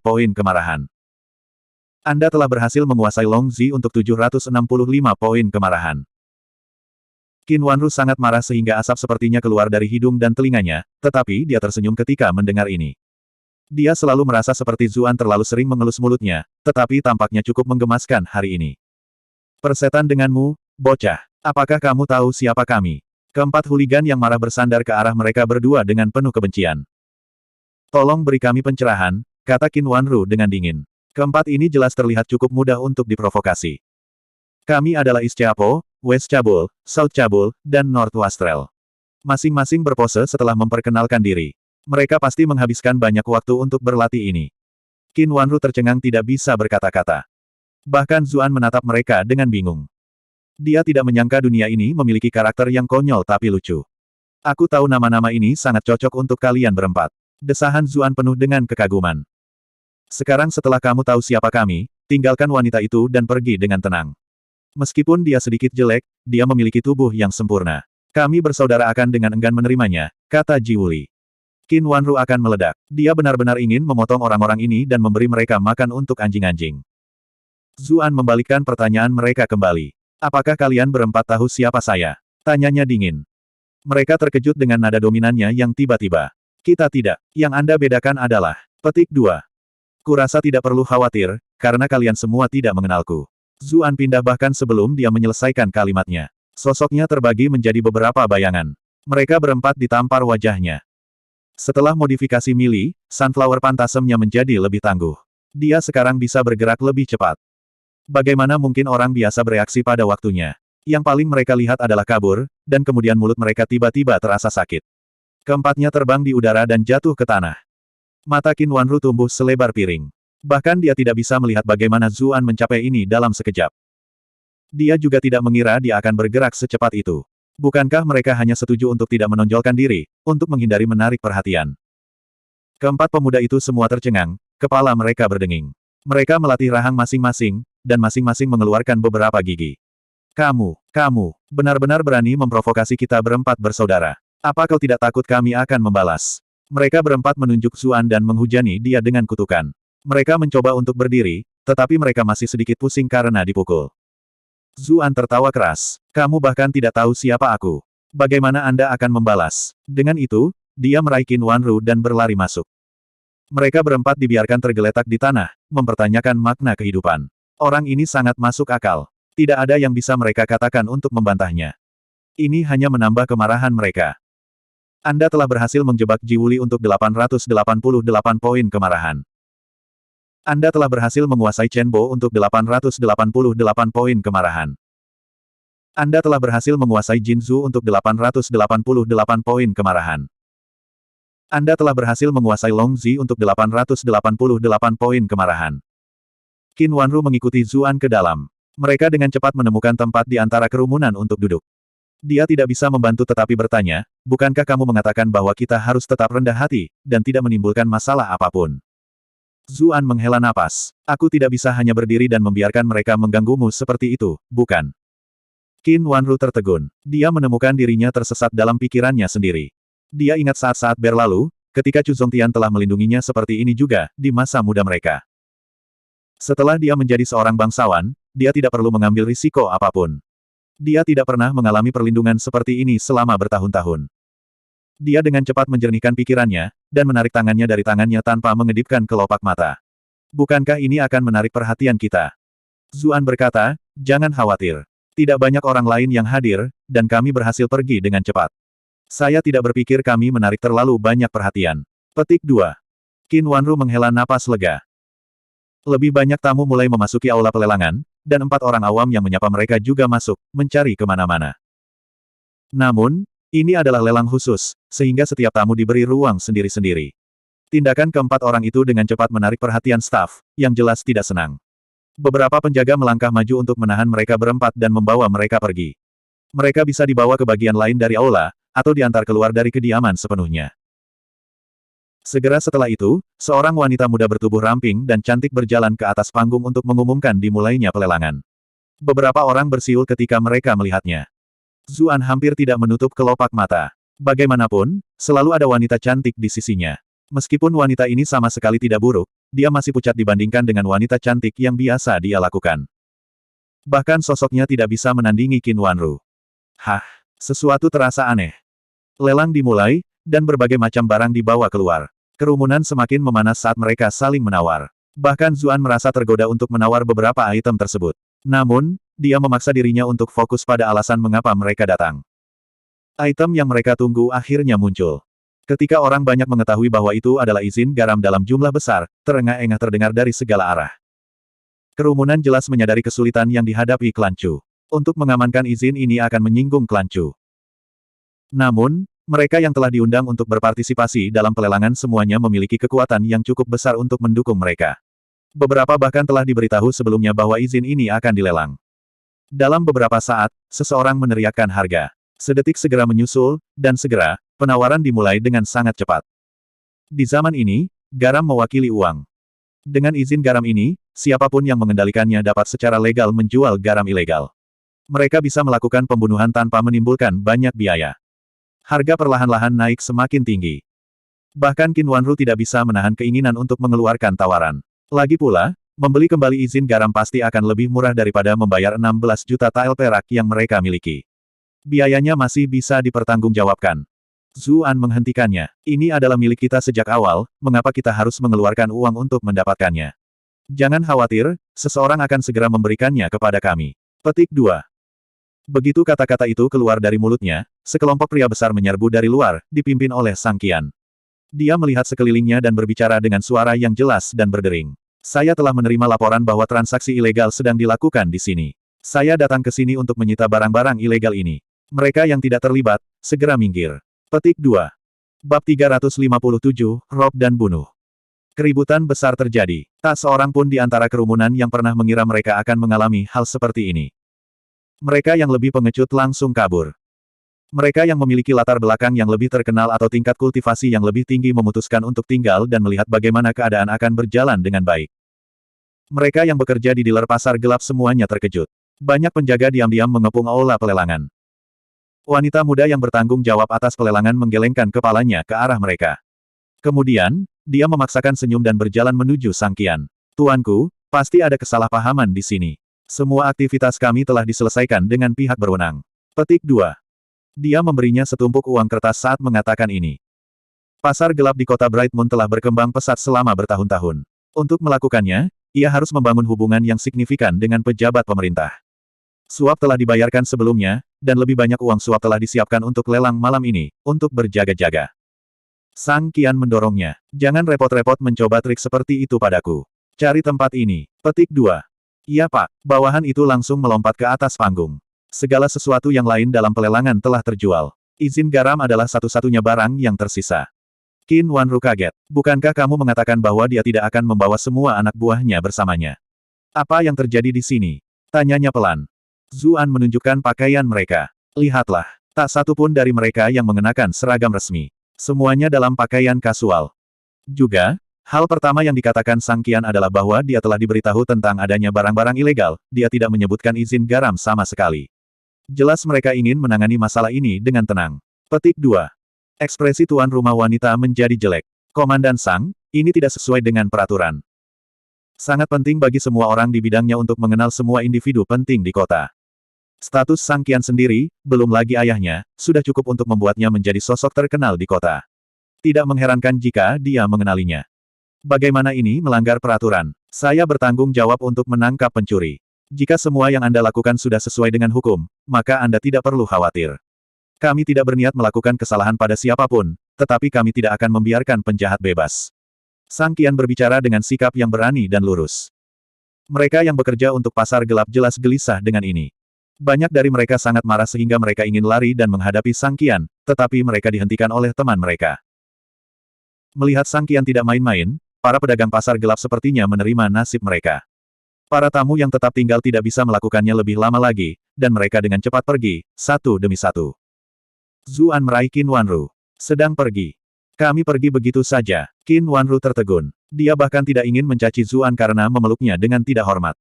poin kemarahan. Anda telah berhasil menguasai Longzi untuk 765 poin kemarahan. Qin Wanru sangat marah sehingga asap sepertinya keluar dari hidung dan telinganya, tetapi dia tersenyum ketika mendengar ini. Dia selalu merasa seperti Zuan terlalu sering mengelus mulutnya, tetapi tampaknya cukup menggemaskan hari ini. Persetan denganmu, bocah. Apakah kamu tahu siapa kami? Keempat huligan yang marah bersandar ke arah mereka berdua dengan penuh kebencian. Tolong beri kami pencerahan, kata Qin Wanru dengan dingin. Keempat ini jelas terlihat cukup mudah untuk diprovokasi. Kami adalah East Chapo, West Cabul, South Cabul, dan North Wastrel. Masing-masing berpose setelah memperkenalkan diri. Mereka pasti menghabiskan banyak waktu untuk berlatih ini. Qin Wanru tercengang tidak bisa berkata-kata. Bahkan Zuan menatap mereka dengan bingung. Dia tidak menyangka dunia ini memiliki karakter yang konyol tapi lucu. Aku tahu nama-nama ini sangat cocok untuk kalian berempat. Desahan Zuan penuh dengan kekaguman. Sekarang setelah kamu tahu siapa kami, tinggalkan wanita itu dan pergi dengan tenang. Meskipun dia sedikit jelek, dia memiliki tubuh yang sempurna. Kami bersaudara akan dengan enggan menerimanya, kata Jiwuli. Qin Wanru akan meledak. Dia benar-benar ingin memotong orang-orang ini dan memberi mereka makan untuk anjing-anjing. Zuan membalikkan pertanyaan mereka kembali. Apakah kalian berempat tahu siapa saya? Tanyanya dingin. Mereka terkejut dengan nada dominannya yang tiba-tiba. Kita tidak. Yang Anda bedakan adalah. Petik 2. Kurasa tidak perlu khawatir, karena kalian semua tidak mengenalku. Zuan pindah bahkan sebelum dia menyelesaikan kalimatnya. Sosoknya terbagi menjadi beberapa bayangan. Mereka berempat ditampar wajahnya. Setelah modifikasi Mili, Sunflower Phantasm-nya menjadi lebih tangguh. Dia sekarang bisa bergerak lebih cepat. Bagaimana mungkin orang biasa bereaksi pada waktunya? Yang paling mereka lihat adalah kabur, dan kemudian mulut mereka tiba-tiba terasa sakit. Keempatnya terbang di udara dan jatuh ke tanah. Mata Qin Wanru tumbuh selebar piring. Bahkan dia tidak bisa melihat bagaimana Zuan mencapai ini dalam sekejap. Dia juga tidak mengira dia akan bergerak secepat itu. Bukankah mereka hanya setuju untuk tidak menonjolkan diri, untuk menghindari menarik perhatian? Keempat pemuda itu semua tercengang, kepala mereka berdenging. Mereka melatih rahang masing-masing, dan masing-masing mengeluarkan beberapa gigi. Kamu benar-benar berani memprovokasi kita berempat bersaudara. Apa kau tidak takut kami akan membalas? Mereka berempat menunjuk Zuan dan menghujani dia dengan kutukan. Mereka mencoba untuk berdiri, tetapi mereka masih sedikit pusing karena dipukul. Zuan tertawa keras. Kamu bahkan tidak tahu siapa aku. Bagaimana Anda akan membalas? Dengan itu, dia meraih Qin Wanru dan berlari masuk. Mereka berempat dibiarkan tergeletak di tanah, mempertanyakan makna kehidupan. Orang ini sangat masuk akal. Tidak ada yang bisa mereka katakan untuk membantahnya. Ini hanya menambah kemarahan mereka. Anda telah berhasil menjebak Jiwuli untuk 888 poin kemarahan. Anda telah berhasil menguasai Chenbo untuk 888 poin kemarahan. Anda telah berhasil menguasai Jinzu untuk 888 poin kemarahan. Anda telah berhasil menguasai Longzi untuk 888 poin kemarahan. Qin Wanru mengikuti Zuan ke dalam. Mereka dengan cepat menemukan tempat di antara kerumunan untuk duduk. Dia tidak bisa membantu tetapi bertanya, bukankah kamu mengatakan bahwa kita harus tetap rendah hati, dan tidak menimbulkan masalah apapun? Zuan menghela napas. Aku tidak bisa hanya berdiri dan membiarkan mereka mengganggumu seperti itu, bukan? Qin Wanru tertegun. Dia menemukan dirinya tersesat dalam pikirannya sendiri. Dia ingat saat-saat berlalu, ketika Chu Zongtian telah melindunginya seperti ini juga, di masa muda mereka. Setelah dia menjadi seorang bangsawan, dia tidak perlu mengambil risiko apapun. Dia tidak pernah mengalami perlindungan seperti ini selama bertahun-tahun. Dia dengan cepat menjernihkan pikirannya, dan menarik tangannya dari tangannya tanpa mengedipkan kelopak mata. Bukankah ini akan menarik perhatian kita? Zuan berkata, jangan khawatir. Tidak banyak orang lain yang hadir, dan kami berhasil pergi dengan cepat. Saya tidak berpikir kami menarik terlalu banyak perhatian. Petik 2. Qin Wanru menghela napas lega. Lebih banyak tamu mulai memasuki aula pelelangan, dan 4 orang awam yang menyapa mereka juga masuk, mencari kemana-mana. Namun, ini adalah lelang khusus, sehingga setiap tamu diberi ruang sendiri-sendiri. Tindakan keempat orang itu dengan cepat menarik perhatian staf, yang jelas tidak senang. Beberapa penjaga melangkah maju untuk menahan mereka berempat dan membawa mereka pergi. Mereka bisa dibawa ke bagian lain dari aula, atau diantar keluar dari kediaman sepenuhnya. Segera setelah itu, seorang wanita muda bertubuh ramping dan cantik berjalan ke atas panggung untuk mengumumkan dimulainya pelelangan. Beberapa orang bersiul ketika mereka melihatnya. Zuan hampir tidak menutup kelopak mata. Bagaimanapun, selalu ada wanita cantik di sisinya. Meskipun wanita ini sama sekali tidak buruk, dia masih pucat dibandingkan dengan wanita cantik yang biasa dia lakukan. Bahkan sosoknya tidak bisa menandingi Qin Wanru. Hah, sesuatu terasa aneh. Lelang dimulai, dan berbagai macam barang dibawa keluar. Kerumunan semakin memanas saat mereka saling menawar. Bahkan Zuan merasa tergoda untuk menawar beberapa item tersebut. Namun, dia memaksa dirinya untuk fokus pada alasan mengapa mereka datang. Item yang mereka tunggu akhirnya muncul. Ketika orang banyak mengetahui bahwa itu adalah izin garam dalam jumlah besar, terengah-engah terdengar dari segala arah. Kerumunan jelas menyadari kesulitan yang dihadapi klan Chu. Untuk mengamankan izin ini akan menyinggung klan Chu. Namun, mereka yang telah diundang untuk berpartisipasi dalam pelelangan semuanya memiliki kekuatan yang cukup besar untuk mendukung mereka. Beberapa bahkan telah diberitahu sebelumnya bahwa izin ini akan dilelang. Dalam beberapa saat, seseorang meneriakkan harga. Sedetik segera menyusul, dan segera, penawaran dimulai dengan sangat cepat. Di zaman ini, garam mewakili uang. Dengan izin garam ini, siapapun yang mengendalikannya dapat secara legal menjual garam ilegal. Mereka bisa melakukan pembunuhan tanpa menimbulkan banyak biaya. Harga perlahan-lahan naik semakin tinggi. Bahkan Qin Wanru tidak bisa menahan keinginan untuk mengeluarkan tawaran. Lagi pula, membeli kembali izin garam pasti akan lebih murah daripada membayar 16 juta tael perak yang mereka miliki. Biayanya masih bisa dipertanggungjawabkan. Zuan menghentikannya. Ini adalah milik kita sejak awal, mengapa kita harus mengeluarkan uang untuk mendapatkannya? Jangan khawatir, seseorang akan segera memberikannya kepada kami. Petik 2. Begitu kata-kata itu keluar dari mulutnya, sekelompok pria besar menyerbu dari luar, dipimpin oleh Sang Qian. Dia melihat sekelilingnya dan berbicara dengan suara yang jelas dan berdering. Saya telah menerima laporan bahwa transaksi ilegal sedang dilakukan di sini. Saya datang ke sini untuk menyita barang-barang ilegal ini. Mereka yang tidak terlibat, segera minggir. Petik 2. Bab 357, Rob dan Bunuh. Keributan besar terjadi. Tak seorang pun di antara kerumunan yang pernah mengira mereka akan mengalami hal seperti ini. Mereka yang lebih pengecut langsung kabur. Mereka yang memiliki latar belakang yang lebih terkenal atau tingkat kultivasi yang lebih tinggi memutuskan untuk tinggal dan melihat bagaimana keadaan akan berjalan dengan baik. Mereka yang bekerja di dealer pasar gelap semuanya terkejut. Banyak penjaga diam-diam mengepung aula pelelangan. Wanita muda yang bertanggung jawab atas pelelangan menggelengkan kepalanya ke arah mereka. Kemudian, dia memaksakan senyum dan berjalan menuju Sang Qian. Tuanku, pasti ada kesalahpahaman di sini. Semua aktivitas kami telah diselesaikan dengan pihak berwenang. Petik 2. Dia memberinya setumpuk uang kertas saat mengatakan ini. Pasar gelap di kota Bright Moon telah berkembang pesat selama bertahun-tahun. Untuk melakukannya, ia harus membangun hubungan yang signifikan dengan pejabat pemerintah. Suap telah dibayarkan sebelumnya, dan lebih banyak uang suap telah disiapkan untuk lelang malam ini, untuk berjaga-jaga. Sang Qian mendorongnya. Jangan repot-repot mencoba trik seperti itu padaku. Cari tempat ini. Petik 2. Iya Pak. Bawahan itu langsung melompat ke atas panggung. Segala sesuatu yang lain dalam pelelangan telah terjual. Izin garam adalah satu-satunya barang yang tersisa. Qin Wanru kaget. Bukankah kamu mengatakan bahwa dia tidak akan membawa semua anak buahnya bersamanya? Apa yang terjadi di sini? Tanyanya pelan. Zuan menunjukkan pakaian mereka. Lihatlah, tak satu pun dari mereka yang mengenakan seragam resmi. Semuanya dalam pakaian kasual. Juga, hal pertama yang dikatakan Sang Qian adalah bahwa dia telah diberitahu tentang adanya barang-barang ilegal, dia tidak menyebutkan izin garam sama sekali. Jelas mereka ingin menangani masalah ini dengan tenang. Petik 2. Ekspresi tuan rumah wanita menjadi jelek. Komandan Sang, ini tidak sesuai dengan peraturan. Sangat penting bagi semua orang di bidangnya untuk mengenal semua individu penting di kota. Status Sang Qian sendiri, belum lagi ayahnya, sudah cukup untuk membuatnya menjadi sosok terkenal di kota. Tidak mengherankan jika dia mengenalinya. Bagaimana ini melanggar peraturan? Saya bertanggung jawab untuk menangkap pencuri. Jika semua yang Anda lakukan sudah sesuai dengan hukum, maka Anda tidak perlu khawatir. Kami tidak berniat melakukan kesalahan pada siapapun, tetapi kami tidak akan membiarkan penjahat bebas. Sang Qian berbicara dengan sikap yang berani dan lurus. Mereka yang bekerja untuk pasar gelap jelas gelisah dengan ini. Banyak dari mereka sangat marah sehingga mereka ingin lari dan menghadapi Sang Qian, tetapi mereka dihentikan oleh teman mereka. Melihat Sang Qian tidak main-main, para pedagang pasar gelap sepertinya menerima nasib mereka. Para tamu yang tetap tinggal tidak bisa melakukannya lebih lama lagi, dan mereka dengan cepat pergi, satu demi satu. Zuan meraih Qin Wanru. Sedang pergi. Kami pergi begitu saja. Qin Wanru tertegun. Dia bahkan tidak ingin mencaci Zuan karena memeluknya dengan tidak hormat.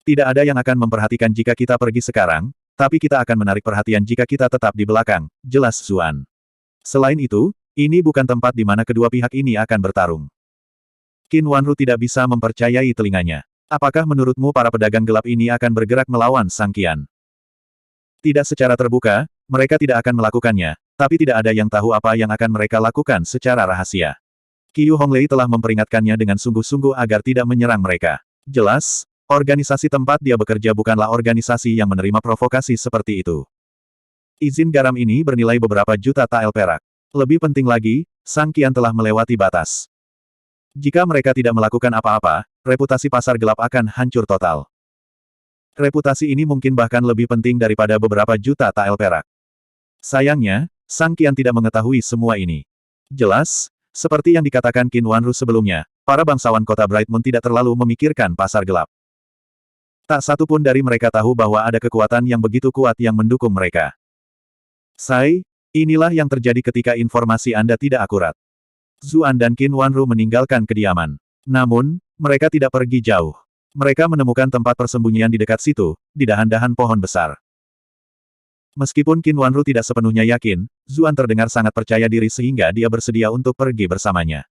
Tidak ada yang akan memperhatikan jika kita pergi sekarang, tapi kita akan menarik perhatian jika kita tetap di belakang, jelas Zuan. Selain itu, ini bukan tempat di mana kedua pihak ini akan bertarung. Qin Wanru tidak bisa mempercayai telinganya. Apakah menurutmu para pedagang gelap ini akan bergerak melawan Sang Qian? Tidak secara terbuka, mereka tidak akan melakukannya, tapi tidak ada yang tahu apa yang akan mereka lakukan secara rahasia. Qiu Honglei telah memperingatkannya dengan sungguh-sungguh agar tidak menyerang mereka. Jelas, organisasi tempat dia bekerja bukanlah organisasi yang menerima provokasi seperti itu. Izin garam ini bernilai beberapa juta tael perak. Lebih penting lagi, Sang Qian telah melewati batas. Jika mereka tidak melakukan apa-apa, reputasi pasar gelap akan hancur total. Reputasi ini mungkin bahkan lebih penting daripada beberapa juta tael perak. Sayangnya, Sang Qian tidak mengetahui semua ini. Jelas, seperti yang dikatakan Qin Wanru sebelumnya, para bangsawan kota Bright Moon tidak terlalu memikirkan pasar gelap. Tak satu pun dari mereka tahu bahwa ada kekuatan yang begitu kuat yang mendukung mereka. Sai, inilah yang terjadi ketika informasi Anda tidak akurat. Zuan dan Qin Wanru meninggalkan kediaman. Namun, mereka tidak pergi jauh. Mereka menemukan tempat persembunyian di dekat situ, di dahan-dahan pohon besar. Meskipun Qin Wanru tidak sepenuhnya yakin, Zuan terdengar sangat percaya diri sehingga dia bersedia untuk pergi bersamanya.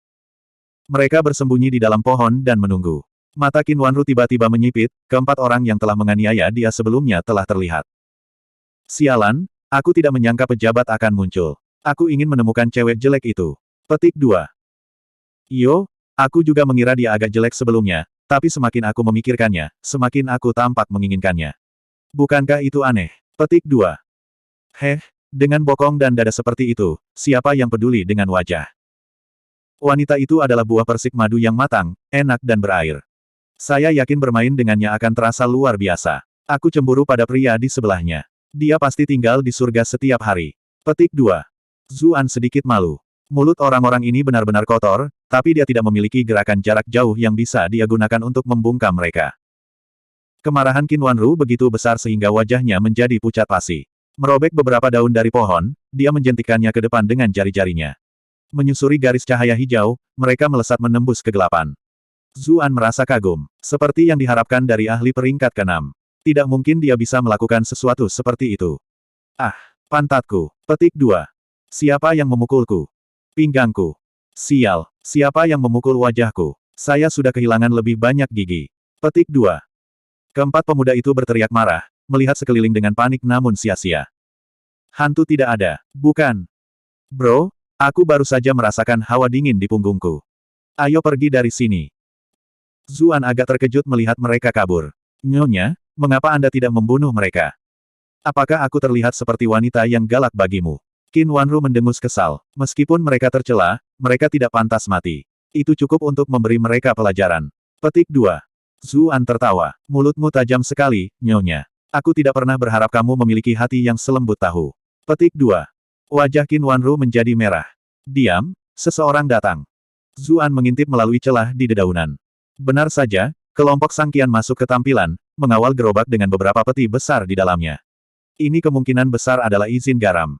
Mereka bersembunyi di dalam pohon dan menunggu. Mata Qin Wanru tiba-tiba menyipit, keempat orang yang telah menganiaya dia sebelumnya telah terlihat. Sialan, aku tidak menyangka pejabat akan muncul. Aku ingin menemukan cewek jelek itu. Petik 2. Iyo, aku juga mengira dia agak jelek sebelumnya. Tapi semakin aku memikirkannya, semakin aku tampak menginginkannya. Bukankah itu aneh? Petik 2. Heh, dengan bokong dan dada seperti itu, siapa yang peduli dengan wajah? Wanita itu adalah buah persik madu yang matang, enak dan berair. Saya yakin bermain dengannya akan terasa luar biasa. Aku cemburu pada pria di sebelahnya. Dia pasti tinggal di surga setiap hari. Petik 2. Zuan sedikit malu. Mulut orang-orang ini benar-benar kotor, tapi dia tidak memiliki gerakan jarak jauh yang bisa dia gunakan untuk membungkam mereka. Kemarahan Qin Wanru begitu besar sehingga wajahnya menjadi pucat pasi. Merobek beberapa daun dari pohon, dia menjentikannya ke depan dengan jari-jarinya. Menyusuri garis cahaya hijau, mereka melesat menembus kegelapan. Zuan merasa kagum, seperti yang diharapkan dari ahli peringkat ke-6. Tidak mungkin dia bisa melakukan sesuatu seperti itu. Ah, pantatku. Petik 2. Siapa yang memukulku? Pinggangku. Sial, siapa yang memukul wajahku? Saya sudah kehilangan lebih banyak gigi. Petik 2. Keempat pemuda itu berteriak marah, melihat sekeliling dengan panik namun sia-sia. Hantu tidak ada, bukan? Bro, aku baru saja merasakan hawa dingin di punggungku. Ayo pergi dari sini. Zuan agak terkejut melihat mereka kabur. Nyonya, mengapa Anda tidak membunuh mereka? Apakah aku terlihat seperti wanita yang galak bagimu? Qin Wanru mendengus kesal. Meskipun mereka tercela, mereka tidak pantas mati. Itu cukup untuk memberi mereka pelajaran. Petik 2. Zuan tertawa. Mulutmu tajam sekali, Nyonya. Aku tidak pernah berharap kamu memiliki hati yang selembut tahu. Petik 2. Wajah Qin Wanru menjadi merah. Diam, seseorang datang. Zuan mengintip melalui celah di dedaunan. Benar saja, kelompok Sang Qian masuk ke tampilan, mengawal gerobak dengan beberapa peti besar di dalamnya. Ini kemungkinan besar adalah izin garam.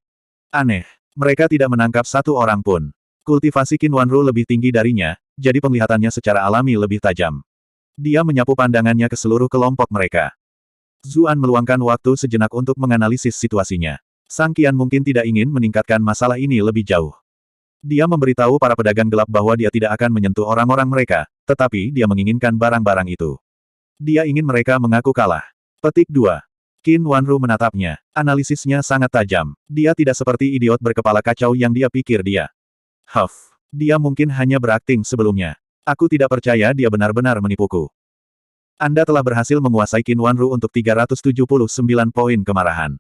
Aneh, mereka tidak menangkap satu orang pun. Kultivasi Qin Wanru lebih tinggi darinya, jadi penglihatannya secara alami lebih tajam. Dia menyapu pandangannya ke seluruh kelompok mereka. Zuan meluangkan waktu sejenak untuk menganalisis situasinya. Sang Qian mungkin tidak ingin meningkatkan masalah ini lebih jauh. Dia memberitahu para pedagang gelap bahwa dia tidak akan menyentuh orang-orang mereka, tetapi dia menginginkan barang-barang itu. Dia ingin mereka mengaku kalah. Petik 2. Qin Wanru menatapnya. Analisisnya sangat tajam. Dia tidak seperti idiot berkepala kacau yang dia pikir dia. Huff. Dia mungkin hanya berakting sebelumnya. Aku tidak percaya dia benar-benar menipuku. Anda telah berhasil menguasai Qin Wanru untuk 379 poin kemarahan.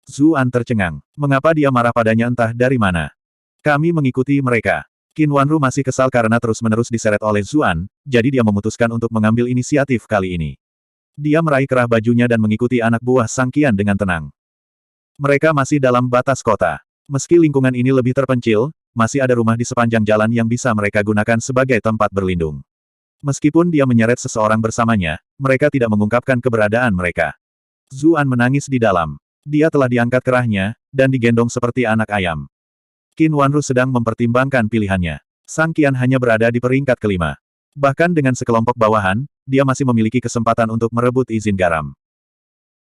Zuan tercengang. Mengapa dia marah padanya entah dari mana? Kami mengikuti mereka. Qin Wanru masih kesal karena terus-menerus diseret oleh Zuan, jadi dia memutuskan untuk mengambil inisiatif kali ini. Dia meraih kerah bajunya dan mengikuti anak buah Sang Qian dengan tenang. Mereka masih dalam batas kota. Meski lingkungan ini lebih terpencil, masih ada rumah di sepanjang jalan yang bisa mereka gunakan sebagai tempat berlindung. Meskipun dia menyeret seseorang bersamanya, mereka tidak mengungkapkan keberadaan mereka. Zuan menangis di dalam. Dia telah diangkat kerahnya, dan digendong seperti anak ayam. Qin Wanru sedang mempertimbangkan pilihannya. Sang Qian hanya berada di peringkat kelima. Bahkan dengan sekelompok bawahan, dia masih memiliki kesempatan untuk merebut izin garam.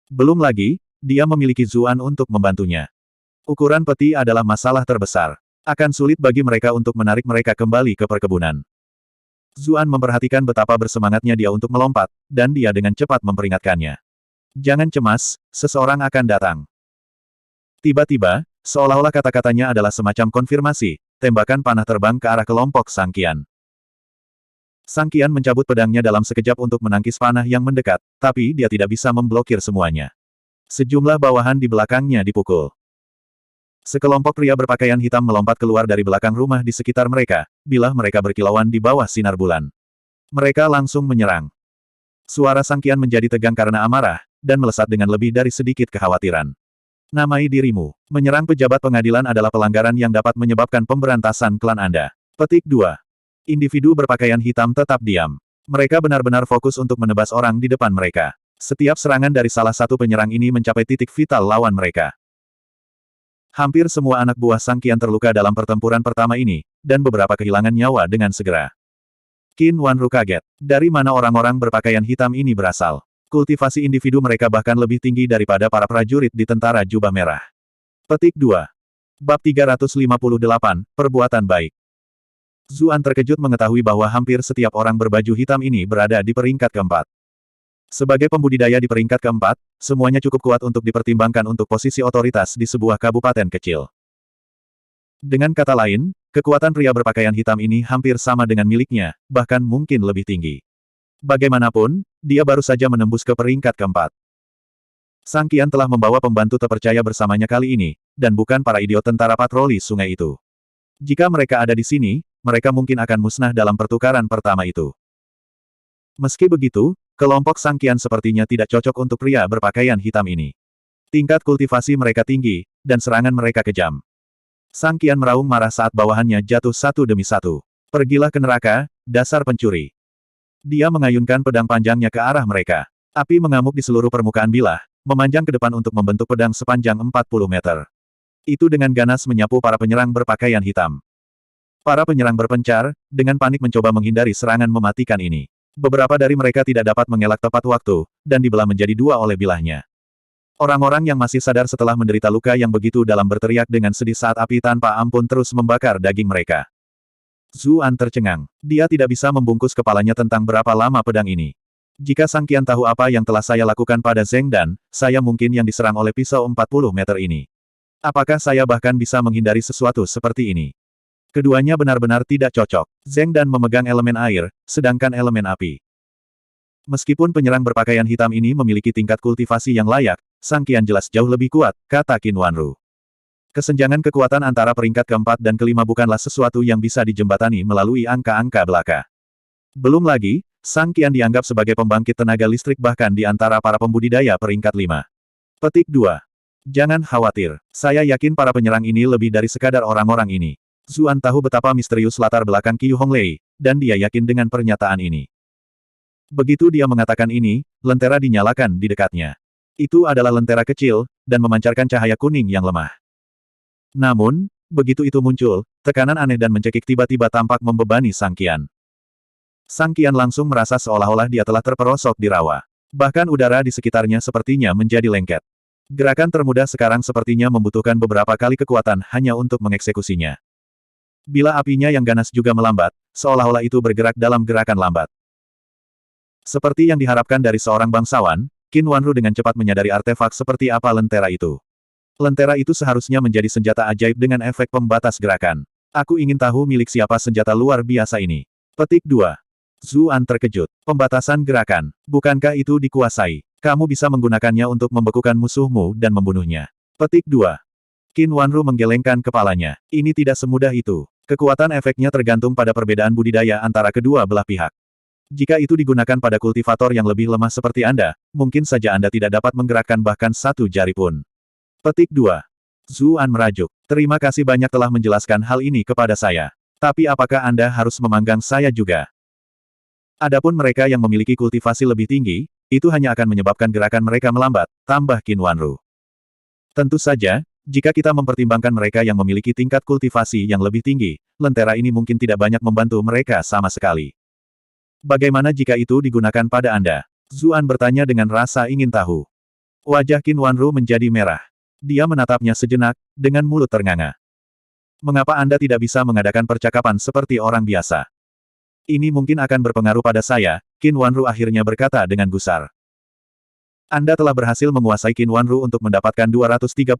Belum lagi, dia memiliki Zuan untuk membantunya. Ukuran peti adalah masalah terbesar. Akan sulit bagi mereka untuk menarik mereka kembali ke perkebunan. Zuan memperhatikan betapa bersemangatnya dia untuk melompat, dan dia dengan cepat memperingatkannya. Jangan cemas, seseorang akan datang. Tiba-tiba, seolah-olah kata-katanya adalah semacam konfirmasi, tembakan panah terbang ke arah kelompok Sang Qian. Sang Qian mencabut pedangnya dalam sekejap untuk menangkis panah yang mendekat, tapi dia tidak bisa memblokir semuanya. Sejumlah bawahan di belakangnya dipukul. Sekelompok pria berpakaian hitam melompat keluar dari belakang rumah di sekitar mereka, bilah mereka berkilauan di bawah sinar bulan. Mereka langsung menyerang. Suara Sang Qian menjadi tegang karena amarah, dan melesat dengan lebih dari sedikit kekhawatiran. Namai dirimu. Menyerang pejabat pengadilan adalah pelanggaran yang dapat menyebabkan pemberantasan klan Anda. Petik 2. Individu berpakaian hitam tetap diam. Mereka benar-benar fokus untuk menebas orang di depan mereka. Setiap serangan dari salah satu penyerang ini mencapai titik vital lawan mereka. Hampir semua anak buah Sang Qian terluka dalam pertempuran pertama ini, dan beberapa kehilangan nyawa dengan segera. Qin Wanru kaget. Dari mana orang-orang berpakaian hitam ini berasal? Kultivasi individu mereka bahkan lebih tinggi daripada para prajurit di tentara jubah merah. Petik 2. Bab 358, Perbuatan Baik. Zuan terkejut mengetahui bahwa hampir setiap orang berbaju hitam ini berada di peringkat keempat. Sebagai pembudidaya di peringkat keempat, semuanya cukup kuat untuk dipertimbangkan untuk posisi otoritas di sebuah kabupaten kecil. Dengan kata lain, kekuatan pria berpakaian hitam ini hampir sama dengan miliknya, bahkan mungkin lebih tinggi. Bagaimanapun, dia baru saja menembus ke peringkat keempat. Sang Qian telah membawa pembantu terpercaya bersamanya kali ini, dan bukan para idiot tentara patroli sungai itu. Jika mereka ada di sini, mereka mungkin akan musnah dalam pertukaran pertama itu. Meski begitu, kelompok Sang Qian sepertinya tidak cocok untuk pria berpakaian hitam ini. Tingkat kultivasi mereka tinggi, dan serangan mereka kejam. Sang Qian meraung marah saat bawahannya jatuh satu demi satu. Pergilah ke neraka, dasar pencuri. Dia mengayunkan pedang panjangnya ke arah mereka. Api mengamuk di seluruh permukaan bilah, memanjang ke depan untuk membentuk pedang sepanjang 40 meter. Itu dengan ganas menyapu para penyerang berpakaian hitam. Para penyerang berpencar, dengan panik mencoba menghindari serangan mematikan ini. Beberapa dari mereka tidak dapat mengelak tepat waktu, dan dibelah menjadi dua oleh bilahnya. Orang-orang yang masih sadar setelah menderita luka yang begitu dalam berteriak dengan sedih saat api tanpa ampun terus membakar daging mereka. Zuan tercengang. Dia tidak bisa membungkus kepalanya tentang berapa lama pedang ini. Jika Sang Qian tahu apa yang telah saya lakukan pada Zheng Dan, saya mungkin yang diserang oleh pisau 40 meter ini. Apakah saya bahkan bisa menghindari sesuatu seperti ini? Keduanya benar-benar tidak cocok. Zheng Dan memegang elemen air, sedangkan elemen api. Meskipun penyerang berpakaian hitam ini memiliki tingkat kultivasi yang layak, Sang Qian jelas jauh lebih kuat, kata Qin Wanru. Kesenjangan kekuatan antara peringkat keempat dan kelima bukanlah sesuatu yang bisa dijembatani melalui angka-angka belaka. Belum lagi, Sang Qian dianggap sebagai pembangkit tenaga listrik bahkan di antara para pembudidaya peringkat 5. Petik 2. Jangan khawatir, saya yakin para penyerang ini lebih dari sekadar orang-orang ini. Zuan tahu betapa misterius latar belakang Qiu Honglei, dan dia yakin dengan pernyataan ini. Begitu dia mengatakan ini, lentera dinyalakan di dekatnya. Itu adalah lentera kecil, dan memancarkan cahaya kuning yang lemah. Namun, begitu itu muncul, tekanan aneh dan mencekik tiba-tiba tampak membebani Sang Qian. Sang Qian langsung merasa seolah-olah dia telah terperosok di rawa. Bahkan udara di sekitarnya sepertinya menjadi lengket. Gerakan termudah sekarang sepertinya membutuhkan beberapa kali kekuatan hanya untuk mengeksekusinya. Bila apinya yang ganas juga melambat, seolah-olah itu bergerak dalam gerakan lambat. Seperti yang diharapkan dari seorang bangsawan, Qin Wanru dengan cepat menyadari artefak seperti apa lentera itu. Lentera itu seharusnya menjadi senjata ajaib dengan efek pembatas gerakan. Aku ingin tahu milik siapa senjata luar biasa ini. Petik 2. Zuan terkejut. Pembatasan gerakan. Bukankah itu dikuasai? Kamu bisa menggunakannya untuk membekukan musuhmu dan membunuhnya. Petik 2. Qin Wanru menggelengkan kepalanya. Ini tidak semudah itu. Kekuatan efeknya tergantung pada perbedaan budidaya antara kedua belah pihak. Jika itu digunakan pada kultivator yang lebih lemah seperti Anda, mungkin saja Anda tidak dapat menggerakkan bahkan satu jari pun. Petik 2. Zuan merajuk. Terima kasih banyak telah menjelaskan hal ini kepada saya. Tapi apakah Anda harus memanggang saya juga? Adapun mereka yang memiliki kultivasi lebih tinggi, itu hanya akan menyebabkan gerakan mereka melambat, tambah Qin Wanru. Tentu saja, jika kita mempertimbangkan mereka yang memiliki tingkat kultivasi yang lebih tinggi, lentera ini mungkin tidak banyak membantu mereka sama sekali. Bagaimana jika itu digunakan pada Anda? Zuan bertanya dengan rasa ingin tahu. Wajah Qin Wanru menjadi merah. Dia menatapnya sejenak, dengan mulut ternganga. Mengapa Anda tidak bisa mengadakan percakapan seperti orang biasa? Ini mungkin akan berpengaruh pada saya, Qin Wanru akhirnya berkata dengan gusar. Anda telah berhasil menguasai Qin Wanru untuk mendapatkan 233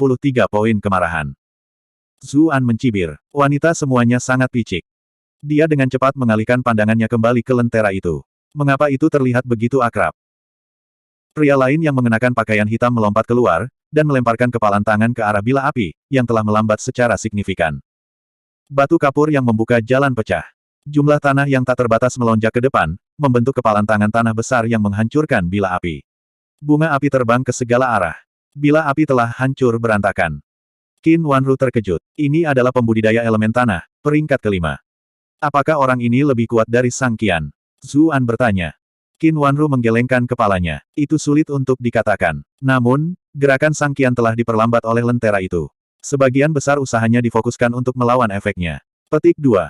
poin kemarahan. Zuan mencibir. Wanita semuanya sangat picik. Dia dengan cepat mengalihkan pandangannya kembali ke lentera itu. Mengapa itu terlihat begitu akrab? Pria lain yang mengenakan pakaian hitam melompat keluar, dan melemparkan kepalan tangan ke arah bila api, yang telah melambat secara signifikan. Batu kapur yang membuka jalan pecah. Jumlah tanah yang tak terbatas melonjak ke depan, membentuk kepalan tangan tanah besar yang menghancurkan bila api. Bunga api terbang ke segala arah. Bila api telah hancur berantakan. Qin Wanru terkejut. Ini adalah pembudidaya elemen tanah, peringkat kelima. Apakah orang ini lebih kuat dari Sang Qian? Zuan bertanya. Qin Wanru menggelengkan kepalanya. Itu sulit untuk dikatakan. Namun, gerakan Sang Qian telah diperlambat oleh lentera itu. Sebagian besar usahanya difokuskan untuk melawan efeknya. Petik 2.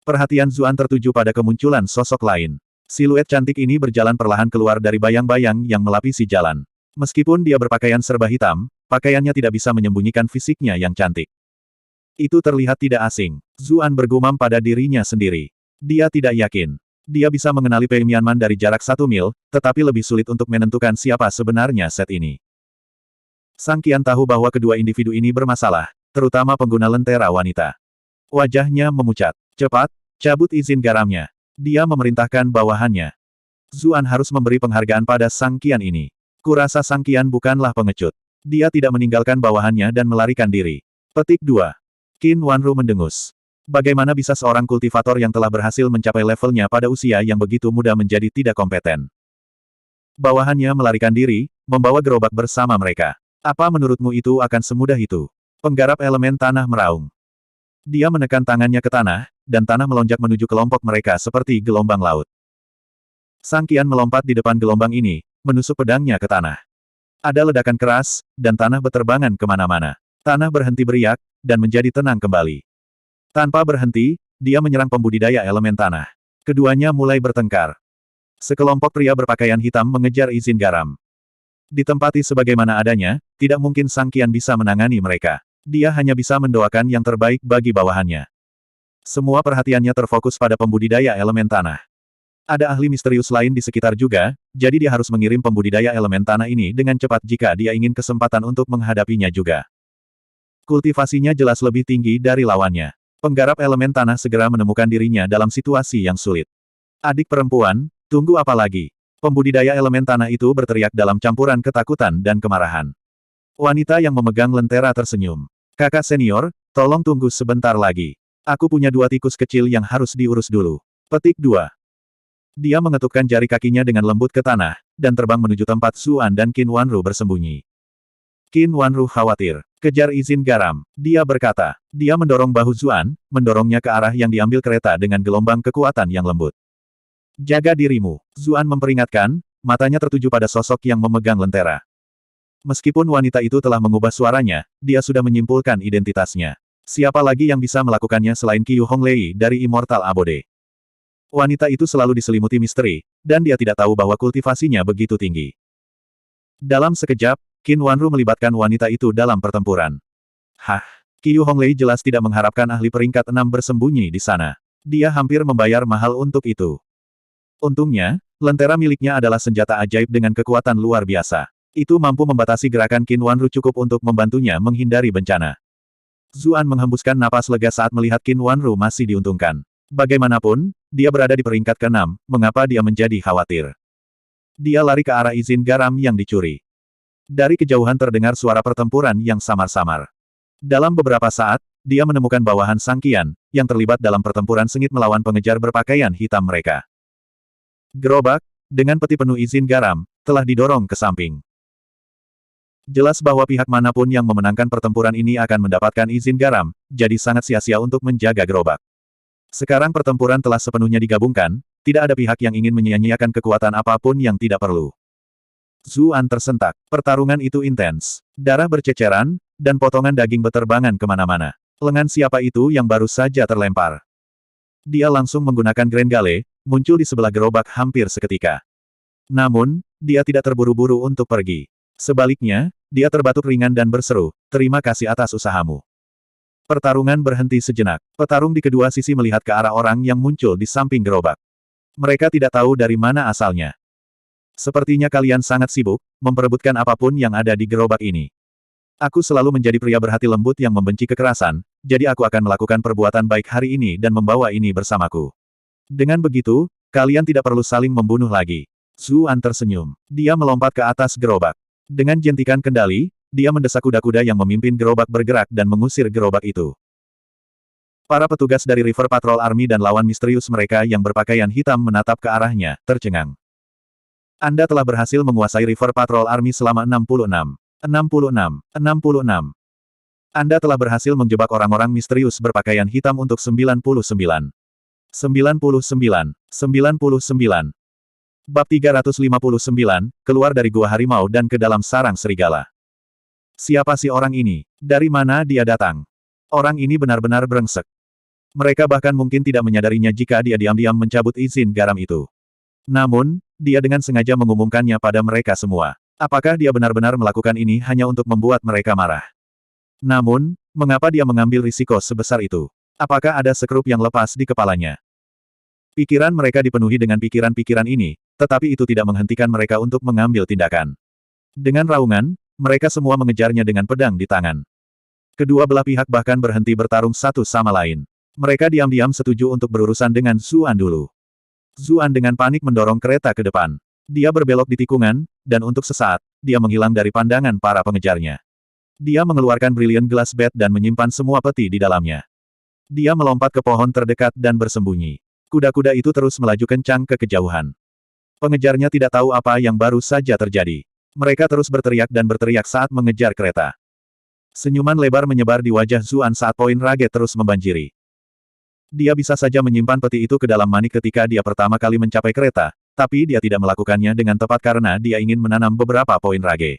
Perhatian Zuan tertuju pada kemunculan sosok lain. Siluet cantik ini berjalan perlahan keluar dari bayang-bayang yang melapisi jalan. Meskipun dia berpakaian serba hitam, pakaiannya tidak bisa menyembunyikan fisiknya yang cantik. Itu terlihat tidak asing. Zuan bergumam pada dirinya sendiri. Dia tidak yakin. Dia bisa mengenali Pei Mianman dari jarak 1 mil, tetapi lebih sulit untuk menentukan siapa sebenarnya set ini. Sang Qian tahu bahwa kedua individu ini bermasalah, terutama pengguna lentera wanita. Wajahnya memucat. Cepat, cabut izin garamnya. Dia memerintahkan bawahannya. Zuan harus memberi penghargaan pada Sang Qian ini. Kurasa Sang Qian bukanlah pengecut. Dia tidak meninggalkan bawahannya dan melarikan diri. Petik 2. Qin Wanru mendengus. Bagaimana bisa seorang kultivator yang telah berhasil mencapai levelnya pada usia yang begitu muda menjadi tidak kompeten? Bawahannya melarikan diri, membawa gerobak bersama mereka. Apa menurutmu itu akan semudah itu? Penggarap elemen tanah meraung. Dia menekan tangannya ke tanah, dan tanah melonjak menuju kelompok mereka seperti gelombang laut. Sang Qian melompat di depan gelombang ini, menusuk pedangnya ke tanah. Ada ledakan keras, dan tanah berterbangan kemana-mana. Tanah berhenti beriak, dan menjadi tenang kembali. Tanpa berhenti, dia menyerang pembudidaya elemen tanah. Keduanya mulai bertengkar. Sekelompok pria berpakaian hitam mengejar izin garam. Ditempati sebagaimana adanya, tidak mungkin Sang Qian bisa menangani mereka. Dia hanya bisa mendoakan yang terbaik bagi bawahannya. Semua perhatiannya terfokus pada pembudidaya elemen tanah. Ada ahli misterius lain di sekitar juga, jadi dia harus mengirim pembudidaya elemen tanah ini dengan cepat jika dia ingin kesempatan untuk menghadapinya juga. Kultivasinya jelas lebih tinggi dari lawannya. Penggarap elemen tanah segera menemukan dirinya dalam situasi yang sulit. Adik perempuan, tunggu apa lagi? Pembudidaya elemen tanah itu berteriak dalam campuran ketakutan dan kemarahan. Wanita yang memegang lentera tersenyum. Kakak senior, tolong tunggu sebentar lagi. Aku punya 2 tikus kecil yang harus diurus dulu. Petik 2. Dia mengetukkan jari kakinya dengan lembut ke tanah, dan terbang menuju tempat Zuan dan Qin Wanru bersembunyi. Qin Wanru khawatir. Kejar izin garam. Dia berkata. Dia mendorong bahu Zuan, mendorongnya ke arah yang diambil kereta dengan gelombang kekuatan yang lembut. Jaga dirimu. Zuan memperingatkan, matanya tertuju pada sosok yang memegang lentera. Meskipun wanita itu telah mengubah suaranya, dia sudah menyimpulkan identitasnya. Siapa lagi yang bisa melakukannya selain Qiu Honglei dari Immortal Abode? Wanita itu selalu diselimuti misteri, dan dia tidak tahu bahwa kultivasinya begitu tinggi. Dalam sekejap, Qin Wanru melibatkan wanita itu dalam pertempuran. Hah! Qiu Honglei jelas tidak mengharapkan ahli peringkat 6 bersembunyi di sana. Dia hampir membayar mahal untuk itu. Untungnya, lentera miliknya adalah senjata ajaib dengan kekuatan luar biasa. Itu mampu membatasi gerakan Qin Wanru cukup untuk membantunya menghindari bencana. Zuan menghembuskan napas lega saat melihat Qin Wanru masih diuntungkan. Bagaimanapun, dia berada di peringkat ke-6, mengapa dia menjadi khawatir? Dia lari ke arah izin garam yang dicuri. Dari kejauhan terdengar suara pertempuran yang samar-samar. Dalam beberapa saat, dia menemukan bawahan Sang Qian, yang terlibat dalam pertempuran sengit melawan pengejar berpakaian hitam mereka. Gerobak, dengan peti penuh izin garam, telah didorong ke samping. Jelas bahwa pihak manapun yang memenangkan pertempuran ini akan mendapatkan izin garam, jadi sangat sia-sia untuk menjaga gerobak. Sekarang pertempuran telah sepenuhnya digabungkan, tidak ada pihak yang ingin menyia-nyiakan kekuatan apapun yang tidak perlu. Zuan tersentak. Pertarungan itu intens. Darah berceceran, dan potongan daging beterbangan kemana-mana. Lengan siapa itu yang baru saja terlempar? Dia langsung menggunakan Grand Gale, muncul di sebelah gerobak hampir seketika. Namun, dia tidak terburu-buru untuk pergi. Sebaliknya, dia terbatuk ringan dan berseru, "Terima kasih atas usahamu." Pertarungan berhenti sejenak. Petarung di kedua sisi melihat ke arah orang yang muncul di samping gerobak. Mereka tidak tahu dari mana asalnya. Sepertinya kalian sangat sibuk, memperebutkan apapun yang ada di gerobak ini. Aku selalu menjadi pria berhati lembut yang membenci kekerasan, jadi aku akan melakukan perbuatan baik hari ini dan membawa ini bersamaku. Dengan begitu, kalian tidak perlu saling membunuh lagi. Zuan tersenyum. Dia melompat ke atas gerobak. Dengan jentikan kendali, dia mendesak kuda-kuda yang memimpin gerobak bergerak dan mengusir gerobak itu. Para petugas dari River Patrol Army dan lawan misterius mereka yang berpakaian hitam menatap ke arahnya, tercengang. Anda telah berhasil menguasai River Patrol Army selama 66. Anda telah berhasil menjebak orang-orang misterius berpakaian hitam untuk 99. Bab 359, keluar dari Gua Harimau dan ke dalam sarang serigala. Siapa si orang ini? Dari mana dia datang? Orang ini benar-benar brengsek. Mereka bahkan mungkin tidak menyadarinya jika dia diam-diam mencabut izin garam itu. Namun, dia dengan sengaja mengumumkannya pada mereka semua. Apakah dia benar-benar melakukan ini hanya untuk membuat mereka marah? Namun, mengapa dia mengambil risiko sebesar itu? Apakah ada sekrup yang lepas di kepalanya? Pikiran mereka dipenuhi dengan pikiran-pikiran ini, tetapi itu tidak menghentikan mereka untuk mengambil tindakan. Dengan raungan, mereka semua mengejarnya dengan pedang di tangan. Kedua belah pihak bahkan berhenti bertarung satu sama lain. Mereka diam-diam setuju untuk berurusan dengan Zuan dulu. Zuan dengan panik mendorong kereta ke depan. Dia berbelok di tikungan, dan untuk sesaat, dia menghilang dari pandangan para pengejarnya. Dia mengeluarkan Brilliant Glass Bat dan menyimpan semua peti di dalamnya. Dia melompat ke pohon terdekat dan bersembunyi. Kuda-kuda itu terus melaju kencang ke kejauhan. Pengejarnya tidak tahu apa yang baru saja terjadi. Mereka terus berteriak dan berteriak saat mengejar kereta. Senyuman lebar menyebar di wajah Zuan saat poin rage terus membanjiri. Dia bisa saja menyimpan peti itu ke dalam manik ketika dia pertama kali mencapai kereta, tapi dia tidak melakukannya dengan tepat karena dia ingin menanam beberapa poin rage.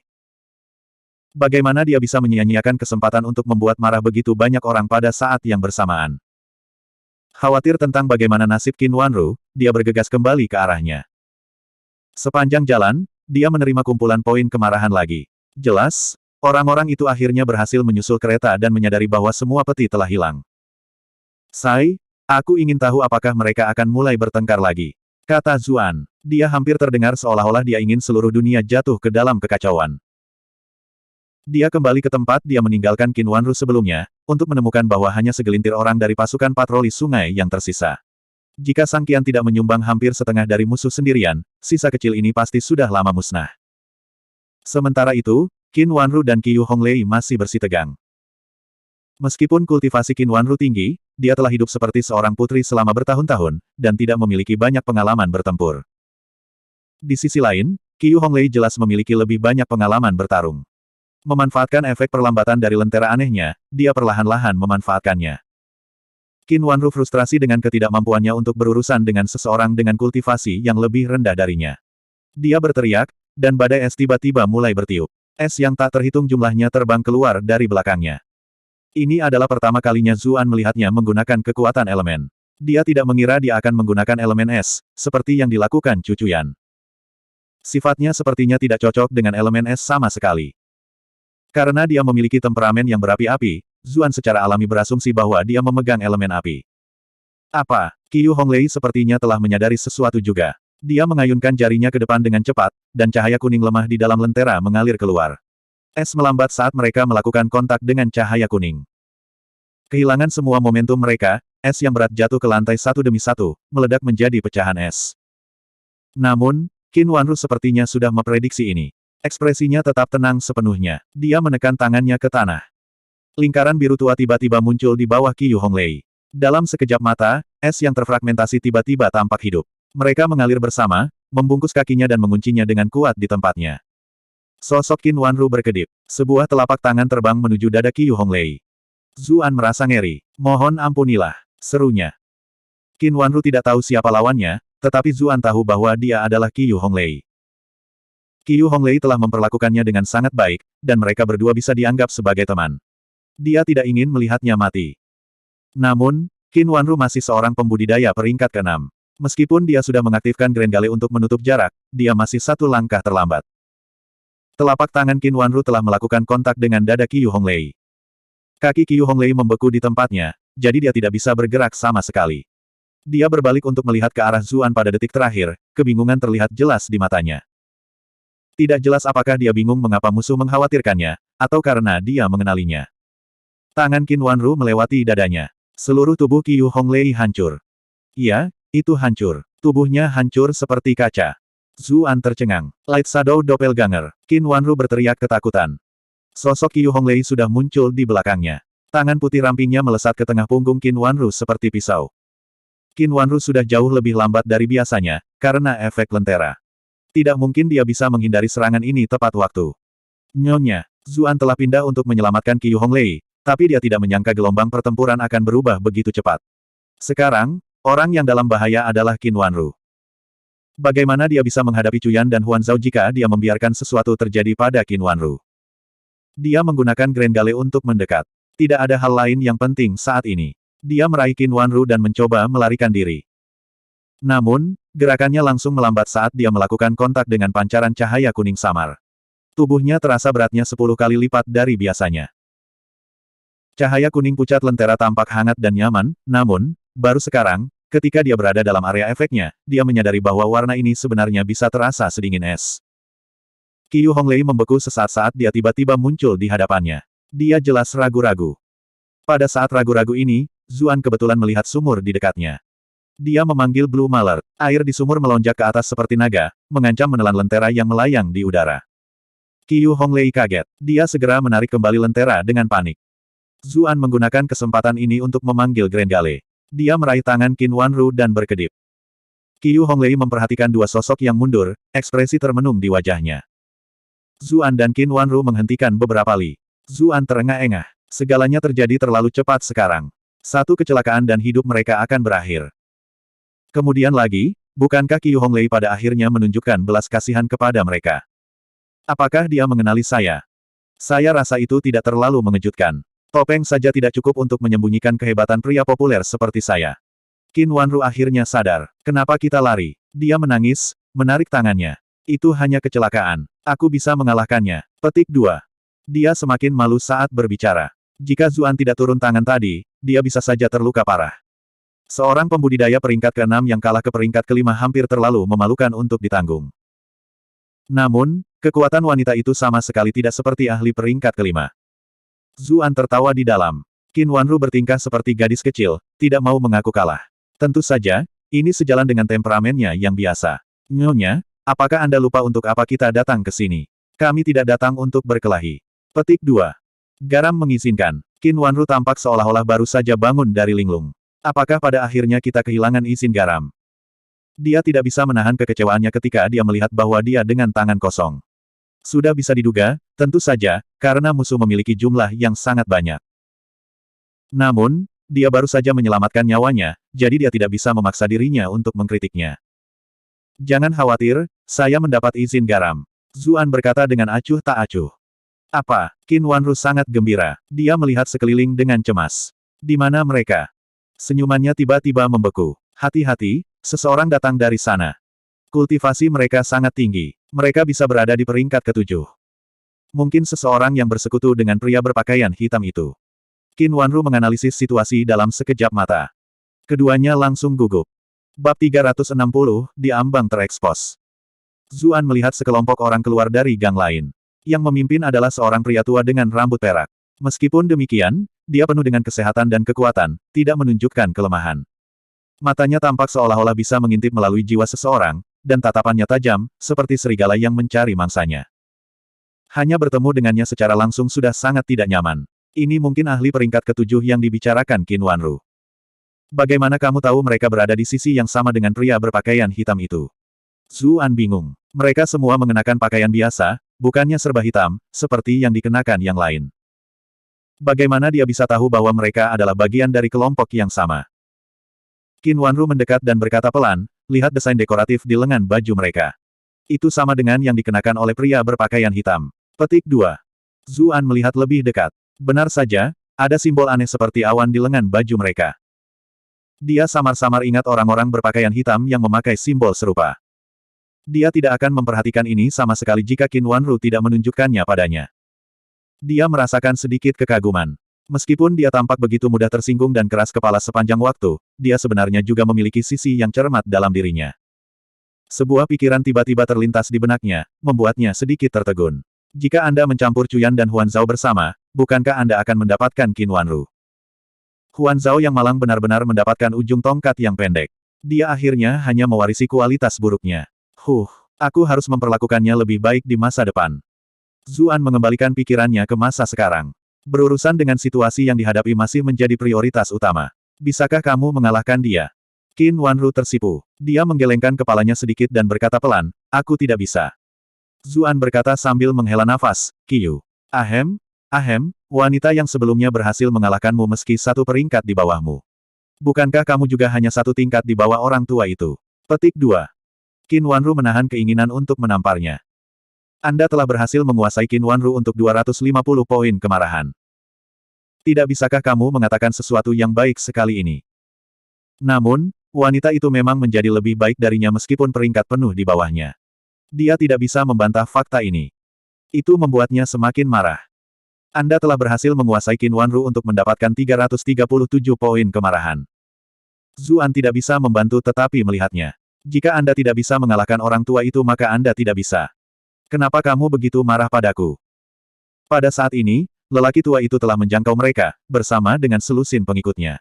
Bagaimana dia bisa menyia-nyiakan kesempatan untuk membuat marah begitu banyak orang pada saat yang bersamaan? Khawatir tentang bagaimana nasib Qin Wanru, dia bergegas kembali ke arahnya. Sepanjang jalan, dia menerima kumpulan poin kemarahan lagi. Jelas, orang-orang itu akhirnya berhasil menyusul kereta dan menyadari bahwa semua peti telah hilang. "Sai, aku ingin tahu apakah mereka akan mulai bertengkar lagi," kata Zuan. Dia hampir terdengar seolah-olah dia ingin seluruh dunia jatuh ke dalam kekacauan. Dia kembali ke tempat dia meninggalkan Qin Wanru sebelumnya, untuk menemukan bahwa hanya segelintir orang dari pasukan patroli sungai yang tersisa. Jika Sang Qian tidak menyumbang hampir setengah dari musuh sendirian, sisa kecil ini pasti sudah lama musnah. Sementara itu, Qin Wanru dan Qiu Honglei masih bersitegang. Meskipun kultivasi Qin Wanru tinggi, dia telah hidup seperti seorang putri selama bertahun-tahun, dan tidak memiliki banyak pengalaman bertempur. Di sisi lain, Qiu Honglei jelas memiliki lebih banyak pengalaman bertarung. Memanfaatkan efek perlambatan dari lentera anehnya, dia perlahan-lahan memanfaatkannya. Qin Wanru frustrasi dengan ketidakmampuannya untuk berurusan dengan seseorang dengan kultivasi yang lebih rendah darinya. Dia berteriak, dan badai es tiba-tiba mulai bertiup. Es yang tak terhitung jumlahnya terbang keluar dari belakangnya. Ini adalah pertama kalinya Zuan melihatnya menggunakan kekuatan elemen. Dia tidak mengira dia akan menggunakan elemen es, seperti yang dilakukan Cucuyan. Sifatnya sepertinya tidak cocok dengan elemen es sama sekali. Karena dia memiliki temperamen yang berapi-api, Zuan secara alami berasumsi bahwa dia memegang elemen api. Apa? Qiu Honglei sepertinya telah menyadari sesuatu juga. Dia mengayunkan jarinya ke depan dengan cepat, dan cahaya kuning lemah di dalam lentera mengalir keluar. Es melambat saat mereka melakukan kontak dengan cahaya kuning. Kehilangan semua momentum mereka, es yang berat jatuh ke lantai satu demi satu, meledak menjadi pecahan es. Namun, Qin Wanru sepertinya sudah memprediksi ini. Ekspresinya tetap tenang sepenuhnya. Dia menekan tangannya ke tanah. Lingkaran biru tua tiba-tiba muncul di bawah Qiu Honglei. Dalam sekejap mata, es yang terfragmentasi tiba-tiba tampak hidup. Mereka mengalir bersama, membungkus kakinya dan menguncinya dengan kuat di tempatnya. Sosok Qin Wanru berkedip. Sebuah telapak tangan terbang menuju dada Qiu Honglei. Zuan merasa ngeri. Mohon ampunilah, serunya. Qin Wanru tidak tahu siapa lawannya, tetapi Zuan tahu bahwa dia adalah Qiu Honglei. Qiu Honglei telah memperlakukannya dengan sangat baik, dan mereka berdua bisa dianggap sebagai teman. Dia tidak ingin melihatnya mati. Namun, Qin Wanru masih seorang pembudidaya peringkat ke-6. Meskipun dia sudah mengaktifkan Grand Gale untuk menutup jarak, dia masih satu langkah terlambat. Telapak tangan Qin Wanru telah melakukan kontak dengan dada Qiu Honglei. Kaki Qiu Honglei membeku di tempatnya, jadi dia tidak bisa bergerak sama sekali. Dia berbalik untuk melihat ke arah Zuan pada detik terakhir, kebingungan terlihat jelas di matanya. Tidak jelas apakah dia bingung mengapa musuh mengkhawatirkannya, atau karena dia mengenalinya. Tangan Qin Wanru melewati dadanya. Seluruh tubuh Qiu Honglei hancur. Iya, itu hancur. Tubuhnya hancur seperti kaca. Zuan tercengang. Light Shadow Doppelganger. Qin Wanru berteriak ketakutan. Sosok Qiu Honglei sudah muncul di belakangnya. Tangan putih rampingnya melesat ke tengah punggung Qin Wanru seperti pisau. Qin Wanru sudah jauh lebih lambat dari biasanya, karena efek lentera. Tidak mungkin dia bisa menghindari serangan ini tepat waktu. Nyonya, Zuan telah pindah untuk menyelamatkan Qiu Honglei, tapi dia tidak menyangka gelombang pertempuran akan berubah begitu cepat. Sekarang, orang yang dalam bahaya adalah Qin Wanru. Bagaimana dia bisa menghadapi Cuyan dan Huan Zhao jika dia membiarkan sesuatu terjadi pada Qin Wanru? Dia menggunakan Grand Gale untuk mendekat. Tidak ada hal lain yang penting saat ini. Dia meraih Qin Wanru dan mencoba melarikan diri. Namun, gerakannya langsung melambat saat dia melakukan kontak dengan pancaran cahaya kuning samar. Tubuhnya terasa beratnya 10 kali lipat dari biasanya. Cahaya kuning pucat lentera tampak hangat dan nyaman, namun, baru sekarang, ketika dia berada dalam area efeknya, dia menyadari bahwa warna ini sebenarnya bisa terasa sedingin es. Qiu Honglei membeku sesaat saat dia tiba-tiba muncul di hadapannya. Dia jelas ragu-ragu. Pada saat ragu-ragu ini, Zuan kebetulan melihat sumur di dekatnya. Dia memanggil Blue Malert. Air di sumur melonjak ke atas seperti naga, mengancam menelan lentera yang melayang di udara. Qiu Honglei kaget. Dia segera menarik kembali lentera dengan panik. Zuan menggunakan kesempatan ini untuk memanggil Grand Gale. Dia meraih tangan Qin Wanru dan berkedip. Qiu Honglei memperhatikan dua sosok yang mundur, ekspresi termenung di wajahnya. Zuan dan Qin Wanru menghentikan beberapa li. Zuan terengah-engah. Segalanya terjadi terlalu cepat sekarang. Satu kecelakaan dan hidup mereka akan berakhir. Kemudian lagi, bukankah Qiu Honglei pada akhirnya menunjukkan belas kasihan kepada mereka? Apakah dia mengenali saya? Saya rasa itu tidak terlalu mengejutkan. Topeng saja tidak cukup untuk menyembunyikan kehebatan pria populer seperti saya. Qin Wanru akhirnya sadar. Kenapa kita lari? Dia menangis, menarik tangannya. Itu hanya kecelakaan. Aku bisa mengalahkannya. Petik 2. Dia semakin malu saat berbicara. Jika Zuan tidak turun tangan tadi, dia bisa saja terluka parah. Seorang pembudidaya peringkat ke-6 yang kalah ke peringkat ke-5 hampir terlalu memalukan untuk ditanggung. Namun, kekuatan wanita itu sama sekali tidak seperti ahli peringkat ke-5. Zuan tertawa di dalam. Qin Wanru bertingkah seperti gadis kecil, tidak mau mengaku kalah. Tentu saja, ini sejalan dengan temperamennya yang biasa. Nyonya, apakah Anda lupa untuk apa kita datang ke sini? Kami tidak datang untuk berkelahi. Petik 2. Garam mengizinkan. Qin Wanru tampak seolah-olah baru saja bangun dari linglung. Apakah pada akhirnya kita kehilangan izin garam? Dia tidak bisa menahan kekecewaannya ketika dia melihat bahwa dia dengan tangan kosong. Sudah bisa diduga, tentu saja, karena musuh memiliki jumlah yang sangat banyak. Namun, dia baru saja menyelamatkan nyawanya, jadi dia tidak bisa memaksa dirinya untuk mengkritiknya. Jangan khawatir, saya mendapat izin garam. Zuan berkata dengan acuh tak acuh. Apa? Qin Wanru sangat gembira. Dia melihat sekeliling dengan cemas. Di mana mereka? Senyumannya tiba-tiba membeku. Hati-hati, seseorang datang dari sana. Kultivasi mereka sangat tinggi. Mereka bisa berada di peringkat ke-7. Mungkin seseorang yang bersekutu dengan pria berpakaian hitam itu. Qin Wanru menganalisis situasi dalam sekejap mata. Keduanya langsung gugup. Bab 360, di ambang terekspos. Zuan melihat sekelompok orang keluar dari gang lain. Yang memimpin adalah seorang pria tua dengan rambut perak. Meskipun demikian, dia penuh dengan kesehatan dan kekuatan, tidak menunjukkan kelemahan. Matanya tampak seolah-olah bisa mengintip melalui jiwa seseorang, dan tatapannya tajam, seperti serigala yang mencari mangsanya. Hanya bertemu dengannya secara langsung sudah sangat tidak nyaman. Ini mungkin ahli peringkat ke-7 yang dibicarakan Qin Wanru. Bagaimana kamu tahu mereka berada di sisi yang sama dengan pria berpakaian hitam itu? Zuan bingung. Mereka semua mengenakan pakaian biasa, bukannya serba hitam, seperti yang dikenakan yang lain. Bagaimana dia bisa tahu bahwa mereka adalah bagian dari kelompok yang sama? Qin Wanru mendekat dan berkata pelan, lihat desain dekoratif di lengan baju mereka. Itu sama dengan yang dikenakan oleh pria berpakaian hitam. Petik 2. Zuan melihat lebih dekat. Benar saja, ada simbol aneh seperti awan di lengan baju mereka. Dia samar-samar ingat orang-orang berpakaian hitam yang memakai simbol serupa. Dia tidak akan memperhatikan ini sama sekali jika Qin Wanru tidak menunjukkannya padanya. Dia merasakan sedikit kekaguman. Meskipun dia tampak begitu mudah tersinggung dan keras kepala sepanjang waktu, dia sebenarnya juga memiliki sisi yang cermat dalam dirinya. Sebuah pikiran tiba-tiba terlintas di benaknya, membuatnya sedikit tertegun. Jika Anda mencampur Cuyan dan Huan Zhao bersama, bukankah Anda akan mendapatkan Qin Wanru? Huan Zhao yang malang benar-benar mendapatkan ujung tongkat yang pendek. Dia akhirnya hanya mewarisi kualitas buruknya. Aku harus memperlakukannya lebih baik di masa depan. Zuan mengembalikan pikirannya ke masa sekarang. Berurusan dengan situasi yang dihadapi masih menjadi prioritas utama. Bisakah kamu mengalahkan dia? Qin Wanru tersipu. Dia menggelengkan kepalanya sedikit dan berkata pelan, aku tidak bisa. Zuan berkata sambil menghela nafas, Qiyu. Ahem, wanita yang sebelumnya berhasil mengalahkanmu meski satu peringkat di bawahmu. Bukankah kamu juga hanya satu tingkat di bawah orang tua itu? Petik 2. Qin Wanru menahan keinginan untuk menamparnya. Anda telah berhasil menguasai Qin Wanru untuk 250 poin kemarahan. Tidak bisakah kamu mengatakan sesuatu yang baik sekali ini? Namun, wanita itu memang menjadi lebih baik darinya meskipun peringkat penuh di bawahnya. Dia tidak bisa membantah fakta ini. Itu membuatnya semakin marah. Anda telah berhasil menguasai Qin Wanru untuk mendapatkan 337 poin kemarahan. Zuan tidak bisa membantu tetapi melihatnya. Jika Anda tidak bisa mengalahkan orang tua itu maka Anda tidak bisa. Kenapa kamu begitu marah padaku? Pada saat ini, lelaki tua itu telah menjangkau mereka, bersama dengan selusin pengikutnya.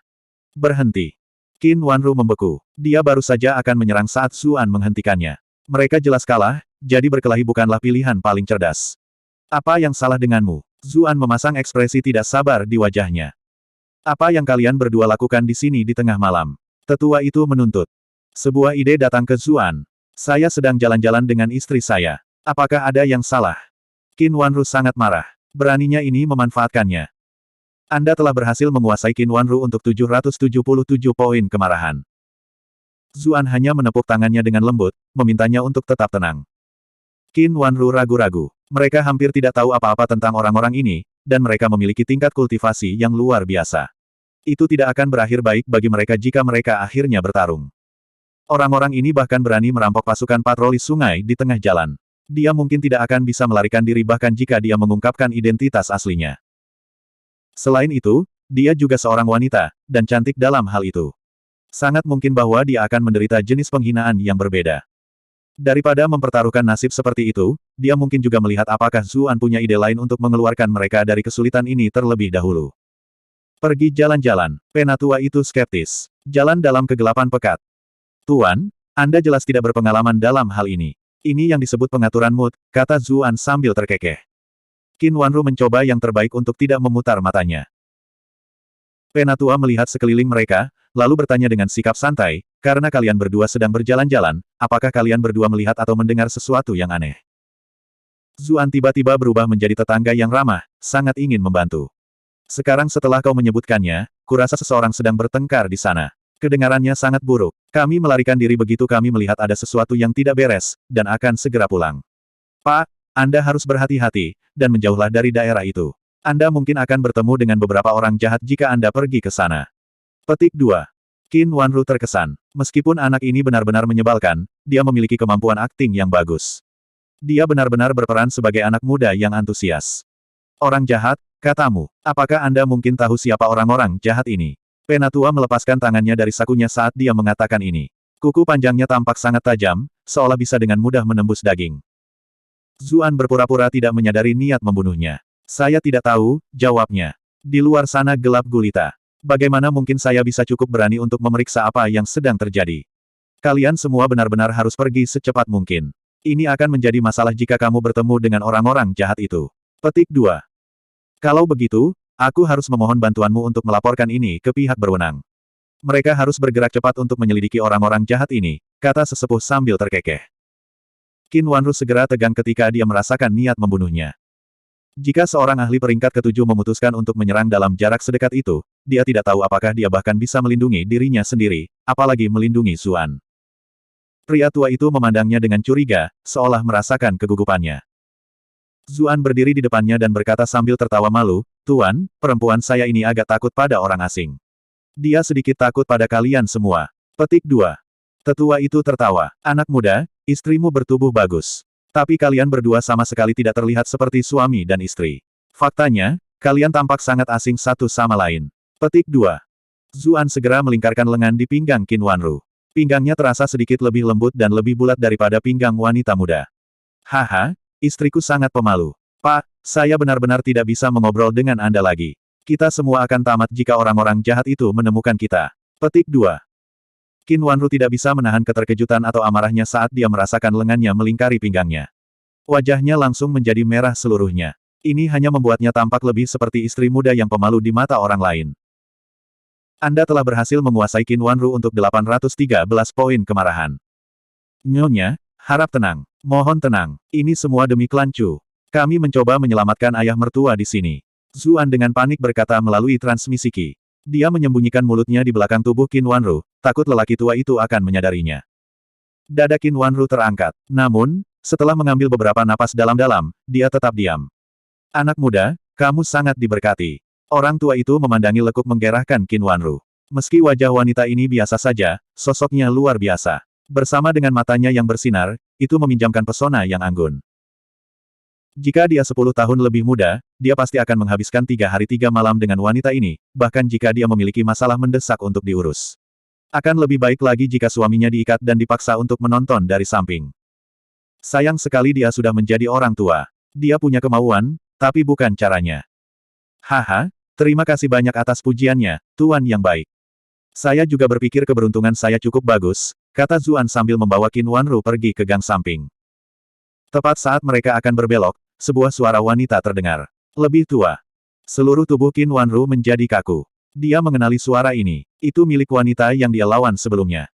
Berhenti. Qin Wanru membeku. Dia baru saja akan menyerang saat Zuan menghentikannya. Mereka jelas kalah, jadi berkelahi bukanlah pilihan paling cerdas. Apa yang salah denganmu? Zuan memasang ekspresi tidak sabar di wajahnya. Apa yang kalian berdua lakukan di sini di tengah malam? Tetua itu menuntut. Sebuah ide datang ke Zuan. Saya sedang jalan-jalan dengan istri saya. Apakah ada yang salah? Qin Wanru sangat marah. Beraninya ini memanfaatkannya. Anda telah berhasil menguasai Qin Wanru untuk 777 poin kemarahan. Zuan hanya menepuk tangannya dengan lembut, memintanya untuk tetap tenang. Qin Wanru ragu-ragu. Mereka hampir tidak tahu apa-apa tentang orang-orang ini, dan mereka memiliki tingkat kultivasi yang luar biasa. Itu tidak akan berakhir baik bagi mereka jika mereka akhirnya bertarung. Orang-orang ini bahkan berani merampok pasukan patroli sungai di tengah jalan. Dia mungkin tidak akan bisa melarikan diri bahkan jika dia mengungkapkan identitas aslinya. Selain itu, dia juga seorang wanita, dan cantik dalam hal itu. Sangat mungkin bahwa dia akan menderita jenis penghinaan yang berbeda. Daripada mempertaruhkan nasib seperti itu, dia mungkin juga melihat apakah Zuan punya ide lain untuk mengeluarkan mereka dari kesulitan ini terlebih dahulu. Pergi jalan-jalan, penatua itu skeptis. Jalan dalam kegelapan pekat. Tuan, Anda jelas tidak berpengalaman dalam hal ini. Ini yang disebut pengaturan mood, kata Zuan sambil terkekeh. Qin Wanru mencoba yang terbaik untuk tidak memutar matanya. Penatua melihat sekeliling mereka, lalu bertanya dengan sikap santai, karena kalian berdua sedang berjalan-jalan, apakah kalian berdua melihat atau mendengar sesuatu yang aneh? Zuan tiba-tiba berubah menjadi tetangga yang ramah, sangat ingin membantu. Sekarang setelah kau menyebutkannya, kurasa seseorang sedang bertengkar di sana. Kedengarannya sangat buruk. Kami melarikan diri begitu kami melihat ada sesuatu yang tidak beres, dan akan segera pulang. Pak, Anda harus berhati-hati, dan menjauhlah dari daerah itu. Anda mungkin akan bertemu dengan beberapa orang jahat jika Anda pergi ke sana. Petik 2. Qin Wanru terkesan. Meskipun anak ini benar-benar menyebalkan, dia memiliki kemampuan akting yang bagus. Dia benar-benar berperan sebagai anak muda yang antusias. Orang jahat, katamu. Apakah Anda mungkin tahu siapa orang-orang jahat ini? Penatua melepaskan tangannya dari sakunya saat dia mengatakan ini. Kuku panjangnya tampak sangat tajam, seolah bisa dengan mudah menembus daging. Zuan berpura-pura tidak menyadari niat membunuhnya. Saya tidak tahu, jawabnya. Di luar sana gelap gulita. Bagaimana mungkin saya bisa cukup berani untuk memeriksa apa yang sedang terjadi? Kalian semua benar-benar harus pergi secepat mungkin. Ini akan menjadi masalah jika kamu bertemu dengan orang-orang jahat itu. Petik 2. Kalau begitu, aku harus memohon bantuanmu untuk melaporkan ini ke pihak berwenang. Mereka harus bergerak cepat untuk menyelidiki orang-orang jahat ini, kata sesepuh sambil terkekeh. Qin Wanru segera tegang ketika dia merasakan niat membunuhnya. Jika seorang ahli peringkat ke-7 memutuskan untuk menyerang dalam jarak sedekat itu, dia tidak tahu apakah dia bahkan bisa melindungi dirinya sendiri, apalagi melindungi Zuan. Pria tua itu memandangnya dengan curiga, seolah merasakan kegugupannya. Zuan berdiri di depannya dan berkata sambil tertawa malu, "Tuan, perempuan saya ini agak takut pada orang asing. Dia sedikit takut pada kalian semua." Petik 2. Tetua itu tertawa. "Anak muda, istrimu bertubuh bagus. Tapi kalian berdua sama sekali tidak terlihat seperti suami dan istri. Faktanya, kalian tampak sangat asing satu sama lain." Petik 2. Zuan segera melingkarkan lengan di pinggang Qin Wanru. Pinggangnya terasa sedikit lebih lembut dan lebih bulat daripada pinggang wanita muda. "Haha, istriku sangat pemalu. Pak, saya benar-benar tidak bisa mengobrol dengan Anda lagi. Kita semua akan tamat jika orang-orang jahat itu menemukan kita." Petik 2. Qin Wanru tidak bisa menahan keterkejutan atau amarahnya saat dia merasakan lengannya melingkari pinggangnya. Wajahnya langsung menjadi merah seluruhnya. Ini hanya membuatnya tampak lebih seperti istri muda yang pemalu di mata orang lain. Anda telah berhasil menguasai Qin Wanru untuk 813 poin kemarahan. Nyonya, harap tenang. Mohon tenang. Ini semua demi klan Chu. Kami mencoba menyelamatkan ayah mertua di sini. Zuan dengan panik berkata melalui transmisi Qi. Dia menyembunyikan mulutnya di belakang tubuh Qin Wanru, takut lelaki tua itu akan menyadarinya. Dada Qin Wanru terangkat. Namun, setelah mengambil beberapa napas dalam-dalam, dia tetap diam. "Anak muda, kamu sangat diberkati." Orang tua itu memandangi lekuk menggerahkan Qin Wanru. Meski wajah wanita ini biasa saja, sosoknya luar biasa. Bersama dengan matanya yang bersinar, itu meminjamkan pesona yang anggun. Jika dia 10 tahun lebih muda, dia pasti akan menghabiskan 3 hari 3 malam dengan wanita ini, bahkan jika dia memiliki masalah mendesak untuk diurus. Akan lebih baik lagi jika suaminya diikat dan dipaksa untuk menonton dari samping. Sayang sekali dia sudah menjadi orang tua. Dia punya kemauan, tapi bukan caranya. "Haha, terima kasih banyak atas pujiannya, Tuan yang baik. Saya juga berpikir keberuntungan saya cukup bagus," kata Zuan sambil membawa Qin Wanru pergi ke gang samping. Tepat saat mereka akan berbelok, sebuah suara wanita terdengar. Lebih tua. Seluruh tubuh Qin Wanru menjadi kaku. Dia mengenali suara ini. Itu milik wanita yang dia lawan sebelumnya.